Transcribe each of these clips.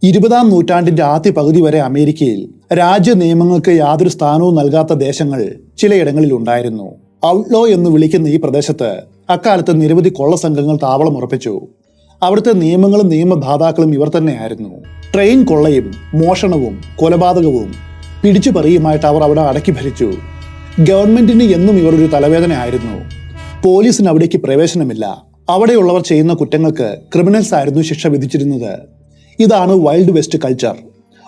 20-ാം നൂറ്റാണ്ടിന്റെ ആദ്യ പകുതി വരെ അമേരിക്കയിൽ രാജ്യ നിയമങ്ങൾക്ക് യാതൊരു സ്ഥാനവും നൽകാത്ത ദേശങ്ങൾ ചിലയിടങ്ങളിൽ ഉണ്ടായിരുന്നു. ഔട്ട്ലോ എന്ന് വിളിക്കുന്ന ഈ പ്രദേശത്ത് അക്കാലത്ത് നിരവധി കൊള്ളസംഘങ്ങൾ താവളം ഉറപ്പിച്ചു. അവിടുത്തെ നിയമങ്ങളും നിയമദാതാക്കളും ഇവർ തന്നെയായിരുന്നു. ട്രെയിൻ കൊള്ളയും മോഷണവും കൊലപാതകവും പിടിച്ചുപറിയുമായിട്ട് അവർ അവിടെ അടക്കി ഭരിച്ചു. ഗവൺമെന്റിന് എന്നും ഇവർ ഒരു തലവേദനയായിരുന്നു. പോലീസിന് അവിടേക്ക് പ്രവേശനമില്ല. അവിടെയുള്ളവർ ചെയ്യുന്ന കുറ്റങ്ങൾക്ക് ക്രിമിനൽസ് ആയിരുന്നു ശിക്ഷ വിധിച്ചിരുന്നത്. ഇതാണ് വൈൽഡ് വെസ്റ്റ് കൾച്ചർ.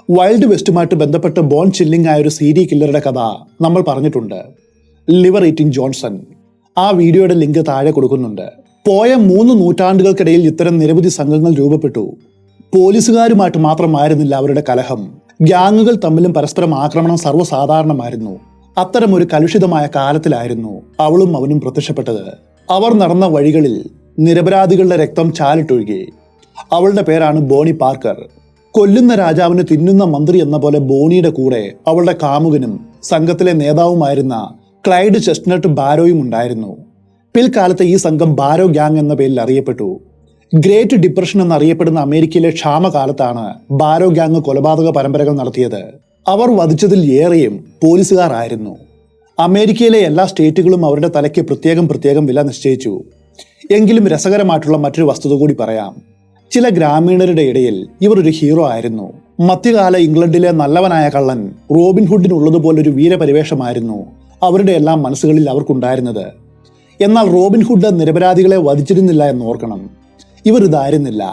വൈൽഡ് വെസ്റ്റുമായിട്ട് ബന്ധപ്പെട്ട് ബോൺ ചില്ലിംഗ് ആയ ഒരു സീരിയൽ കില്ലറുടെ കഥ നമ്മൾ പറഞ്ഞിട്ടുണ്ട്, ലിവർ ഈറ്റിംഗ് ജോൺസൺ. ആ വീഡിയോയുടെ ലിങ്ക് താഴെ കൊടുക്കുന്നുണ്ട്. പോയ 3 നൂറ്റാണ്ടുകൾക്കിടയിൽ ഇത്തരം നിരവധി സംഘങ്ങൾ രൂപപ്പെട്ടു. പോലീസുകാരുമായിട്ട് മാത്രമായിരുന്നില്ല അവരുടെ കലഹം, ഗ്യാങ്ങുകൾ തമ്മിലും പരസ്പരം ആക്രമണം സർവ്വസാധാരണമായിരുന്നു. അത്തരമൊരു കലുഷിതമായ കാലത്തിലായിരുന്നു അവളും അവനും പ്രത്യക്ഷപ്പെട്ടത്. അവർ നടന്ന വഴികളിൽ നിരപരാധികളുടെ രക്തം ചാലിട്ടൊഴുകി. അവളുടെ പേരാണ് ബോണി പാർക്കർ. കൊല്ലുന്ന രാജാവിന് തിന്നുന്ന മന്ത്രി എന്ന പോലെ ബോണിയുടെ കൂടെ അവളുടെ കാമുകനും സംഘത്തിലെ നേതാവുമായിരുന്ന ക്ലൈഡ് ചെസ്റ്റ്നട്ട് ബാരോയും ഉണ്ടായിരുന്നു. പിൽക്കാലത്ത് ഈ സംഘം ബാരോ ഗ്യാങ് എന്ന പേരിൽ അറിയപ്പെട്ടു. ഗ്രേറ്റ് ഡിപ്രഷൻ എന്നറിയപ്പെടുന്ന അമേരിക്കയിലെ ക്ഷാമകാലത്താണ് ബാരോ ഗ്യാങ് കൊലപാതക പരമ്പരകൾ നടത്തിയത്. അവർ വധിച്ചതിൽ ഏറെയും പോലീസുകാരായിരുന്നു. അമേരിക്കയിലെ എല്ലാ സ്റ്റേറ്റുകളും അവരുടെ തലയ്ക്ക് പ്രത്യേകം വില നിശ്ചയിച്ചു. എങ്കിലും രസകരമായിട്ടുള്ള മറ്റൊരു വസ്തുത കൂടി പറയാം. ചില ഗ്രാമീണരുടെ ഇടയിൽ ഇവർ ഒരു ഹീറോ ആയിരുന്നു. മധ്യകാല ഇംഗ്ലണ്ടിലെ നല്ലവനായ കള്ളൻ റോബിൻഹുഡിനുള്ളതുപോലൊരു വീരപരിവേഷമായിരുന്നു അവരുടെ എല്ലാം മനസ്സുകളിൽ അവർക്കുണ്ടായിരുന്നത്. എന്നാൽ റോബിൻഹുഡ് നിരപരാധികളെ വധിച്ചിരുന്നില്ല എന്നോർക്കണം. ഇവർ ഇതായിരുന്നില്ല.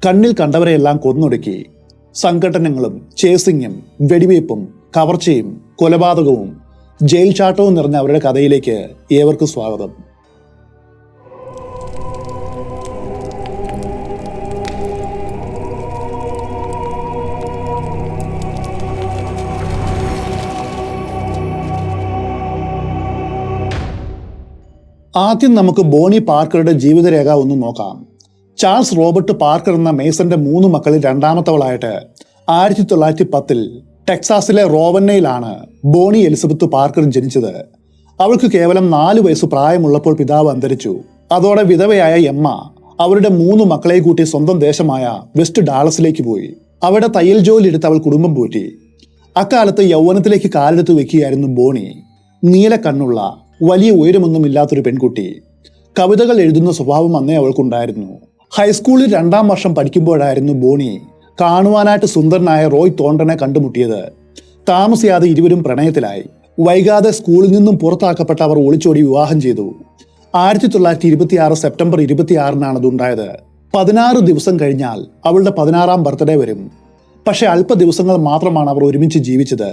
കണ്ണിൽ കണ്ടവരെയെല്ലാം കൊന്നൊടുക്കി. സംഘടനകളും ചേസിങ്ങും വെടിവയ്പും കവർച്ചയും കൊലപാതകവും ജയിൽ ചാട്ടവും നിറഞ്ഞ അവരുടെ കഥയിലേക്ക് ഏവർക്കും സ്വാഗതം. ആദ്യം നമുക്ക് ബോണി പാർക്കറുടെ ജീവിതരേഖ ഒന്ന് നോക്കാം. ചാൾസ് റോബർട്ട് പാർക്കർ എന്ന മേസന്റെ 3 മക്കളിൽ രണ്ടാമത്തവളായിട്ട് 1910 ടെക്സാസിലെ റോവന്നയിലാണ് ബോണി എലിസബത്ത് പാർക്കർ ജനിച്ചത്. അവൾക്ക് കേവലം 4 വയസ്സ് പ്രായമുള്ളപ്പോൾ പിതാവ് അന്തരിച്ചു. അതോടെ വിധവയായ എമ്മ അവരുടെ 3 മക്കളെ കൂട്ടി സ്വന്തം ദേശമായ വെസ്റ്റ് ഡാളസിലേക്ക് പോയി. അവിടെ തയ്യൽ ജോലി എടുത്ത് അവൾ കുടുംബം പോറ്റി. അക്കാലത്ത് യൗവനത്തിലേക്ക് കാലെടുത്ത് വെക്കുകയായിരുന്നു ബോണി. നീല കണ്ണുള്ള വലിയ ഉയരമൊന്നുമില്ലാത്തൊരു പെൺകുട്ടി. കവിതകൾ എഴുതുന്ന സ്വഭാവം അന്നേ അവൾക്കുണ്ടായിരുന്നു. ഹൈസ്കൂളിൽ 2ാം വർഷം പഠിക്കുമ്പോഴായിരുന്നു ബോണി കാണുവാനായിട്ട് സുന്ദരനായ റോയ് തോണ്ടനെ കണ്ടുമുട്ടിയത്. താമസിയാതെ ഇരുവരും പ്രണയത്തിലായി. വൈകാതെ സ്കൂളിൽ നിന്നും പുറത്താക്കപ്പെട്ട അവർ ഒളിച്ചോടി വിവാഹം ചെയ്തു. 1926 സെപ്റ്റംബർ 26-നാണ് അതുണ്ടായത്. 16 ദിവസം കഴിഞ്ഞാൽ അവളുടെ 16ാം ബർത്ത്ഡേ വരും. പക്ഷെ അല്പ ദിവസങ്ങൾ മാത്രമാണ് അവർ ഒരുമിച്ച് ജീവിച്ചത്.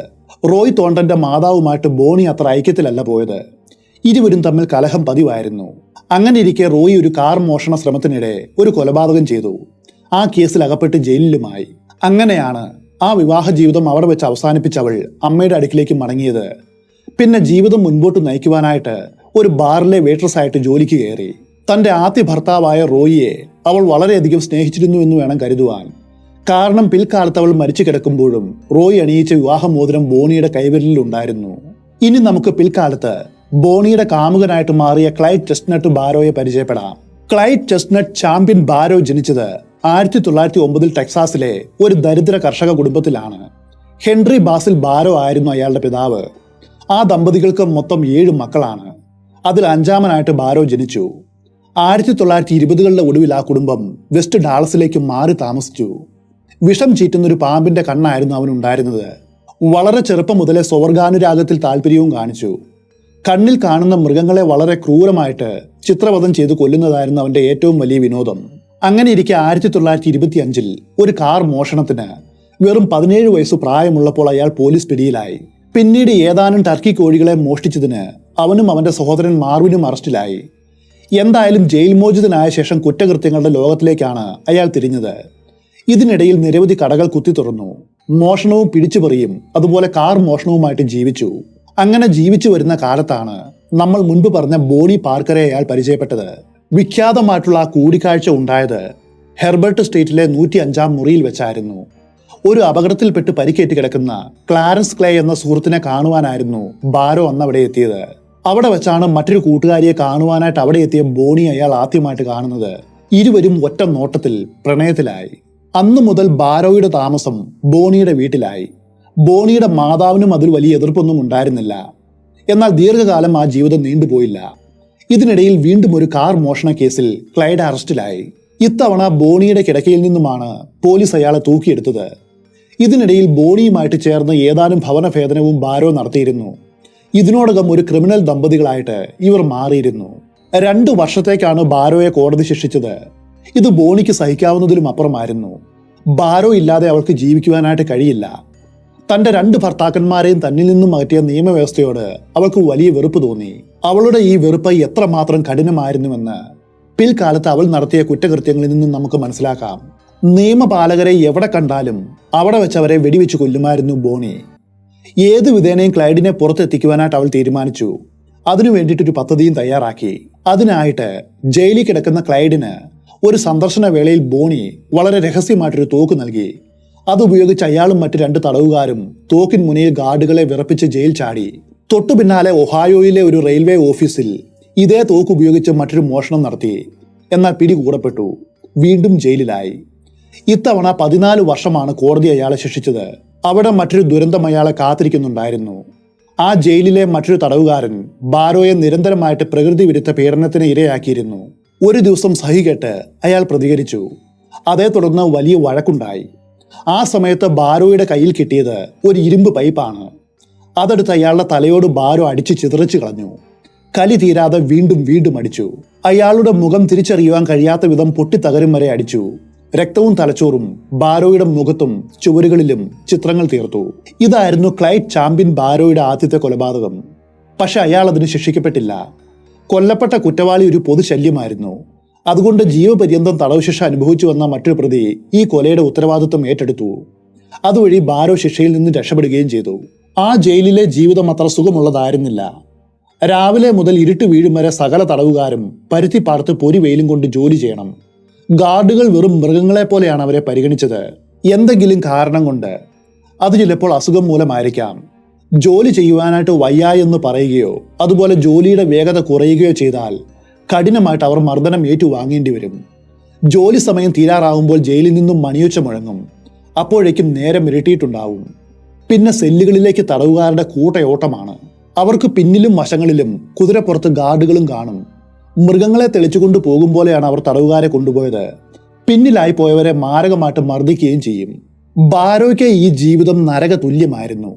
റോയ് തോണ്ടന്റെ മാതാവുമായിട്ട് ബോണി അത്ര ഐക്യത്തിലല്ല പോയത്. ഇരുവരും തമ്മിൽ കലഹം പതിവായിരുന്നു. അങ്ങനെ ഇരിക്കെ റോയ് ഒരു കാർ മോഷണ ശ്രമത്തിനിടെ ഒരു കൊലപാതകം ചെയ്തു. ആ കേസിൽ അകപ്പെട്ട് ജയിലിലുമായി. അങ്ങനെയാണ് ആ വിവാഹ ജീവിതം അവിടെ വെച്ച് അവസാനിപ്പിച്ചവൾ അമ്മയുടെ അടുക്കിലേക്ക് മടങ്ങിയത്. പിന്നെ ജീവിതം മുൻപോട്ട് നയിക്കുവാനായിട്ട് ഒരു ബാറിലെ വെയിട്രസ് ആയിട്ട് ജോലിക്ക് കയറി. തന്റെ ആദ്യ ഭർത്താവായ റോയിയെ അവൾ വളരെയധികം സ്നേഹിച്ചിരുന്നു എന്ന് വേണം കരുതുവാൻ. കാരണം പിൽക്കാലത്ത് അവൾ മരിച്ചു കിടക്കുമ്പോഴും റോയ് അണിയിച്ച വിവാഹമോതിരം ബോണിയുടെ കൈവിരലിൽ ഉണ്ടായിരുന്നു. ഇനി നമുക്ക് പിൽക്കാലത്ത് ബോണിയുടെ കാമുകനായിട്ട് മാറിയ ക്ലൈഡ് ചെസ്റ്റ്നട്ട് ബാരോയെ പരിചയപ്പെടാം. ക്ലൈഡ് ചെസ്റ്റ്നട്ട് ചാമ്പ്യൻ ബാരോ ജനിച്ചത് 1909 ടെക്സാസിലെ ഒരു ദരിദ്ര കർഷക കുടുംബത്തിലാണ്. ഹെൻറി ബാസിൽ ബാരോ ആയിരുന്നു അയാളുടെ പിതാവ്. ആ ദമ്പതികൾക്ക് മൊത്തം 7 മക്കളാണ്. അതിൽ 5ാമനായിട്ട് ബാരോ ജനിച്ചു. 1920കളുടെ ഒടുവിൽ ആ കുടുംബം വെസ്റ്റ് ഡാളസിലേക്ക് മാറി താമസിച്ചു. വിഷം ചീറ്റുന്നൊരു പാമ്പിന്റെ കണ്ണായിരുന്നു അവനുണ്ടായിരുന്നത്. വളരെ ചെറുപ്പം മുതലേ സ്വർഗാനുരാഗത്തിൽ താല്പര്യവും കാണിച്ചു. കണ്ണിൽ കാണുന്ന മൃഗങ്ങളെ വളരെ ക്രൂരമായിട്ട് ചിത്രവധം ചെയ്ത് കൊല്ലുന്നതായിരുന്നു അവന്റെ ഏറ്റവും വലിയ വിനോദം. അങ്ങനെ ഇരിക്കെ 1925 ഒരു കാർ മോഷണത്തിന് വെറും 17 വയസ്സ് പ്രായമുള്ളപ്പോൾ അയാൾ പോലീസ് പിടിയിലായി. പിന്നീട് ഏതാനും ടർക്കി കോഴികളെ മോഷ്ടിച്ചതിന് അവനും അവന്റെ സഹോദരൻ മാർവിനും അറസ്റ്റിലായി. എന്തായാലും ജയിൽ മോചിതനായ ശേഷം കുറ്റകൃത്യങ്ങളുടെ ലോകത്തിലേക്കാണ് അയാൾ തിരിഞ്ഞത്. ഇതിനിടയിൽ നിരവധി കടകൾ കുത്തി തുറന്നു. മോഷണവും പിടിച്ചുപറിയും അതുപോലെ കാർ മോഷണവുമായിട്ട് ജീവിച്ചു. അങ്ങനെ ജീവിച്ചു വരുന്ന കാലത്താണ് നമ്മൾ മുൻപ് പറഞ്ഞ ബോണി പാർക്കറെ അയാൾ പരിചയപ്പെട്ടത്. വിഖ്യാതമായിട്ടുള്ള ആ കൂടിക്കാഴ്ച ഉണ്ടായത് ഹെർബർട്ട് സ്റ്റേറ്റിലെ 105-ാം മുറിയിൽ വെച്ചായിരുന്നു. ഒരു അപകടത്തിൽപ്പെട്ട് പരിക്കേറ്റ് കിടക്കുന്ന ക്ലാരൻസ് ക്ലേ എന്ന സുഹൃത്തിനെ കാണുവാനായിരുന്നു ബാരോ അന്ന് അവിടെ എത്തിയത്. അവിടെ വെച്ചാണ് മറ്റൊരു കൂട്ടുകാരിയെ കാണുവാനായിട്ട് അവിടെ എത്തിയ ബോണി അയാൾ ആദ്യമായിട്ട് കാണുന്നത്. ഇരുവരും ഒറ്റ നോട്ടത്തിൽ പ്രണയത്തിലായി. അന്നു മുതൽ ബാരോയുടെ താമസം ബോണിയുടെ വീട്ടിലായി. ബോണിയുടെ മാതാവിനും അതിൽ വലിയ എതിർപ്പൊന്നും ഉണ്ടായിരുന്നില്ല. എന്നാൽ ദീർഘകാലം ആ ജീവിതം നീണ്ടുപോയില്ല. ഇതിനിടയിൽ വീണ്ടും ഒരു കാർ മോഷണ കേസിൽ ക്ലൈഡ് അറസ്റ്റിലായി. ഇത്തവണ ബോണിയുടെ കിടക്കയിൽ നിന്നുമാണ് പോലീസ് അയാളെ തൂക്കിയെടുത്തത്. ഇതിനിടയിൽ ബോണിയുമായിട്ട് ചേർന്ന് ഏതാനും ഭവനഭേദനവും ബാരോ നടത്തിയിരുന്നു. ഇതിനോടകം ഒരു ക്രിമിനൽ ദമ്പതികളായിട്ട് ഇവർ മാറിയിരുന്നു. 2 വർഷത്തേക്കാണ് ബാരോയെ കോടതി ശിക്ഷിച്ചത്. ഇത് ബോണിക്ക് സഹിക്കാവുന്നതിലും അപ്പുറമായിരുന്നു. ബാരോ ഇല്ലാതെ അവൾക്ക് ജീവിക്കുവാനായിട്ട് കഴിയില്ല. തന്റെ 2 ഭർത്താക്കന്മാരെയും തന്നിൽ നിന്നും അകറ്റിയ നിയമവ്യവസ്ഥയോട് അവൾക്ക് വലിയ വെറുപ്പ് തോന്നി. അവളുടെ ഈ വെറുപ്പ് എത്രമാത്രം കഠിനമായിരുന്നുവെന്ന് പിൽക്കാലത്ത് അവൾ നടത്തിയ കുറ്റകൃത്യങ്ങളിൽ നിന്നും നമുക്ക് മനസ്സിലാക്കാം. നിയമപാലകരെ എവിടെ കണ്ടാലും അവിടെ വെച്ച് അവരെ വെടിവെച്ച് കൊല്ലുമായിരുന്നു ബോണി. ഏതു വിധേനയും ക്ലൈഡിനെ പുറത്തെത്തിക്കുവാനായിട്ട് അവൾ തീരുമാനിച്ചു. അതിനു വേണ്ടിയിട്ടൊരു പദ്ധതിയും തയ്യാറാക്കി. അതിനായിട്ട് ജയിലിൽ കിടക്കുന്ന ക്ലൈഡിന് ഒരു സന്ദർശന വേളയിൽ ബോണി വളരെ രഹസ്യമായിട്ടൊരു തോക്ക് നൽകി. അതുപയോഗിച്ച് അയാളും മറ്റ് 2 തടവുകാരും തോക്കിൻ മുനയിൽ ഗാർഡുകളെ വിറപ്പിച്ച് ജയിൽ ചാടി. തൊട്ടു പിന്നാലെ ഒഹായോയിലെ ഒരു റെയിൽവേ ഓഫീസിൽ ഇതേ തോക്ക് ഉപയോഗിച്ച് മറ്റൊരു മോഷണം നടത്തി. എന്നാൽ പിടികൂടപ്പെട്ടു. വീണ്ടും ജയിലിലായി. ഇത്തവണ 14 വർഷമാണ് കോടതി അയാളെ ശിക്ഷിച്ചത്. അവിടെ മറ്റൊരു ദുരന്തം അയാളെ കാത്തിരിക്കുന്നുണ്ടായിരുന്നു. ആ ജയിലിലെ മറ്റൊരു തടവുകാരൻ ബാരോയെ നിരന്തരമായിട്ട് പ്രകൃതി വിരുദ്ധ പീഡനത്തിന് ഇരയാക്കിയിരുന്നു. ഒരു ദിവസം സഹികെട്ട് അയാൾ പ്രതികരിച്ചു. അതേ തുടർന്ന് വലിയ വഴക്കുണ്ടായി. ആ സമയത്ത് ബാരോയുടെ കയ്യിൽ കിട്ടിയത് ഒരു ഇരുമ്പ് പൈപ്പാണ്. അതെടുത്ത് അയാളുടെ തലയോട് ബാരോ അടിച്ച് ചിതറിച്ചു കളഞ്ഞു. കലി തീരാതെ വീണ്ടും വീണ്ടും അടിച്ചു. അയാളുടെ മുഖം തിരിച്ചറിയുവാൻ കഴിയാത്ത വിധം പൊട്ടിത്തകരും വരെ അടിച്ചു. രക്തവും തലച്ചോറും ബാരോയുടെ മുഖത്തും ചുവരുകളിലും ചിത്രങ്ങൾ തീർത്തു. ഇതായിരുന്നു ക്ലൈഡ് ചാമ്പ്യൻ ബാരോയുടെ ആദ്യത്തെ കൊലപാതകം. പക്ഷെ അയാൾ അതിന് ശിക്ഷിക്കപ്പെട്ടില്ല. കൊല്ലപ്പെട്ട കുറ്റവാളി ഒരു പൊതുശല്യമായിരുന്നു. അതുകൊണ്ട് ജീവപര്യന്തം തടവ് ശിക്ഷ അനുഭവിച്ചു വന്ന മറ്റൊരു പ്രതി ഈ കൊലയുടെ ഉത്തരവാദിത്വം ഏറ്റെടുത്തു. അതുവഴി ബാരോ ശിക്ഷയിൽ നിന്ന് രക്ഷപ്പെടുകയും ചെയ്തു. ആ ജയിലിലെ ജീവിതം അത്ര സുഖമുള്ളതായിരുന്നില്ല. രാവിലെ മുതൽ ഇരുട്ട് വീഴും വരെ സകല തടവുകാരും പരുത്തിപ്പാടത്ത് പൊരി വെയിലും കൊണ്ട് ജോലി ചെയ്യണം. ഗാർഡുകൾ വെറും മൃഗങ്ങളെ പോലെയാണ് അവരെ പരിഗണിച്ചത്. എന്തെങ്കിലും കാരണം കൊണ്ട്, അത് ചിലപ്പോൾ അസുഖം മൂലമായിരിക്കാം, ജോലി ചെയ്യുവാനായിട്ട് വയ്യ എന്ന് പറയുകയോ അതുപോലെ ജോലിയുടെ വേഗത കുറയുകയോ ചെയ്താൽ കഠിനമായിട്ട് അവർ മർദ്ദനം ഏറ്റുവാങ്ങേണ്ടി വരും. ജോലി സമയം തീരാറാവുമ്പോൾ ജയിലിൽ നിന്നും മണിയൊച്ച മുഴങ്ങും. അപ്പോഴേക്കും നേരം ഇരട്ടിയിട്ടുണ്ടാവും. പിന്നെ സെല്ലുകളിലേക്ക് തടവുകാരുടെ കൂട്ടയോട്ടമാണ്. അവർക്ക് പിന്നിലും വശങ്ങളിലും കുതിരപ്പുറത്ത് ഗാർഡുകളും കാണും. മൃഗങ്ങളെ തെളിച്ചുകൊണ്ട് പോകും പോലെയാണ് അവർ തടവുകാരെ കൊണ്ടുപോയത്. പിന്നിലായി പോയവരെ മാരകമായിട്ട് മർദ്ദിക്കുകയും ചെയ്യും. ബാരോയ്ക്ക് ഈ ജീവിതം നരക തുല്യമായിരുന്നു.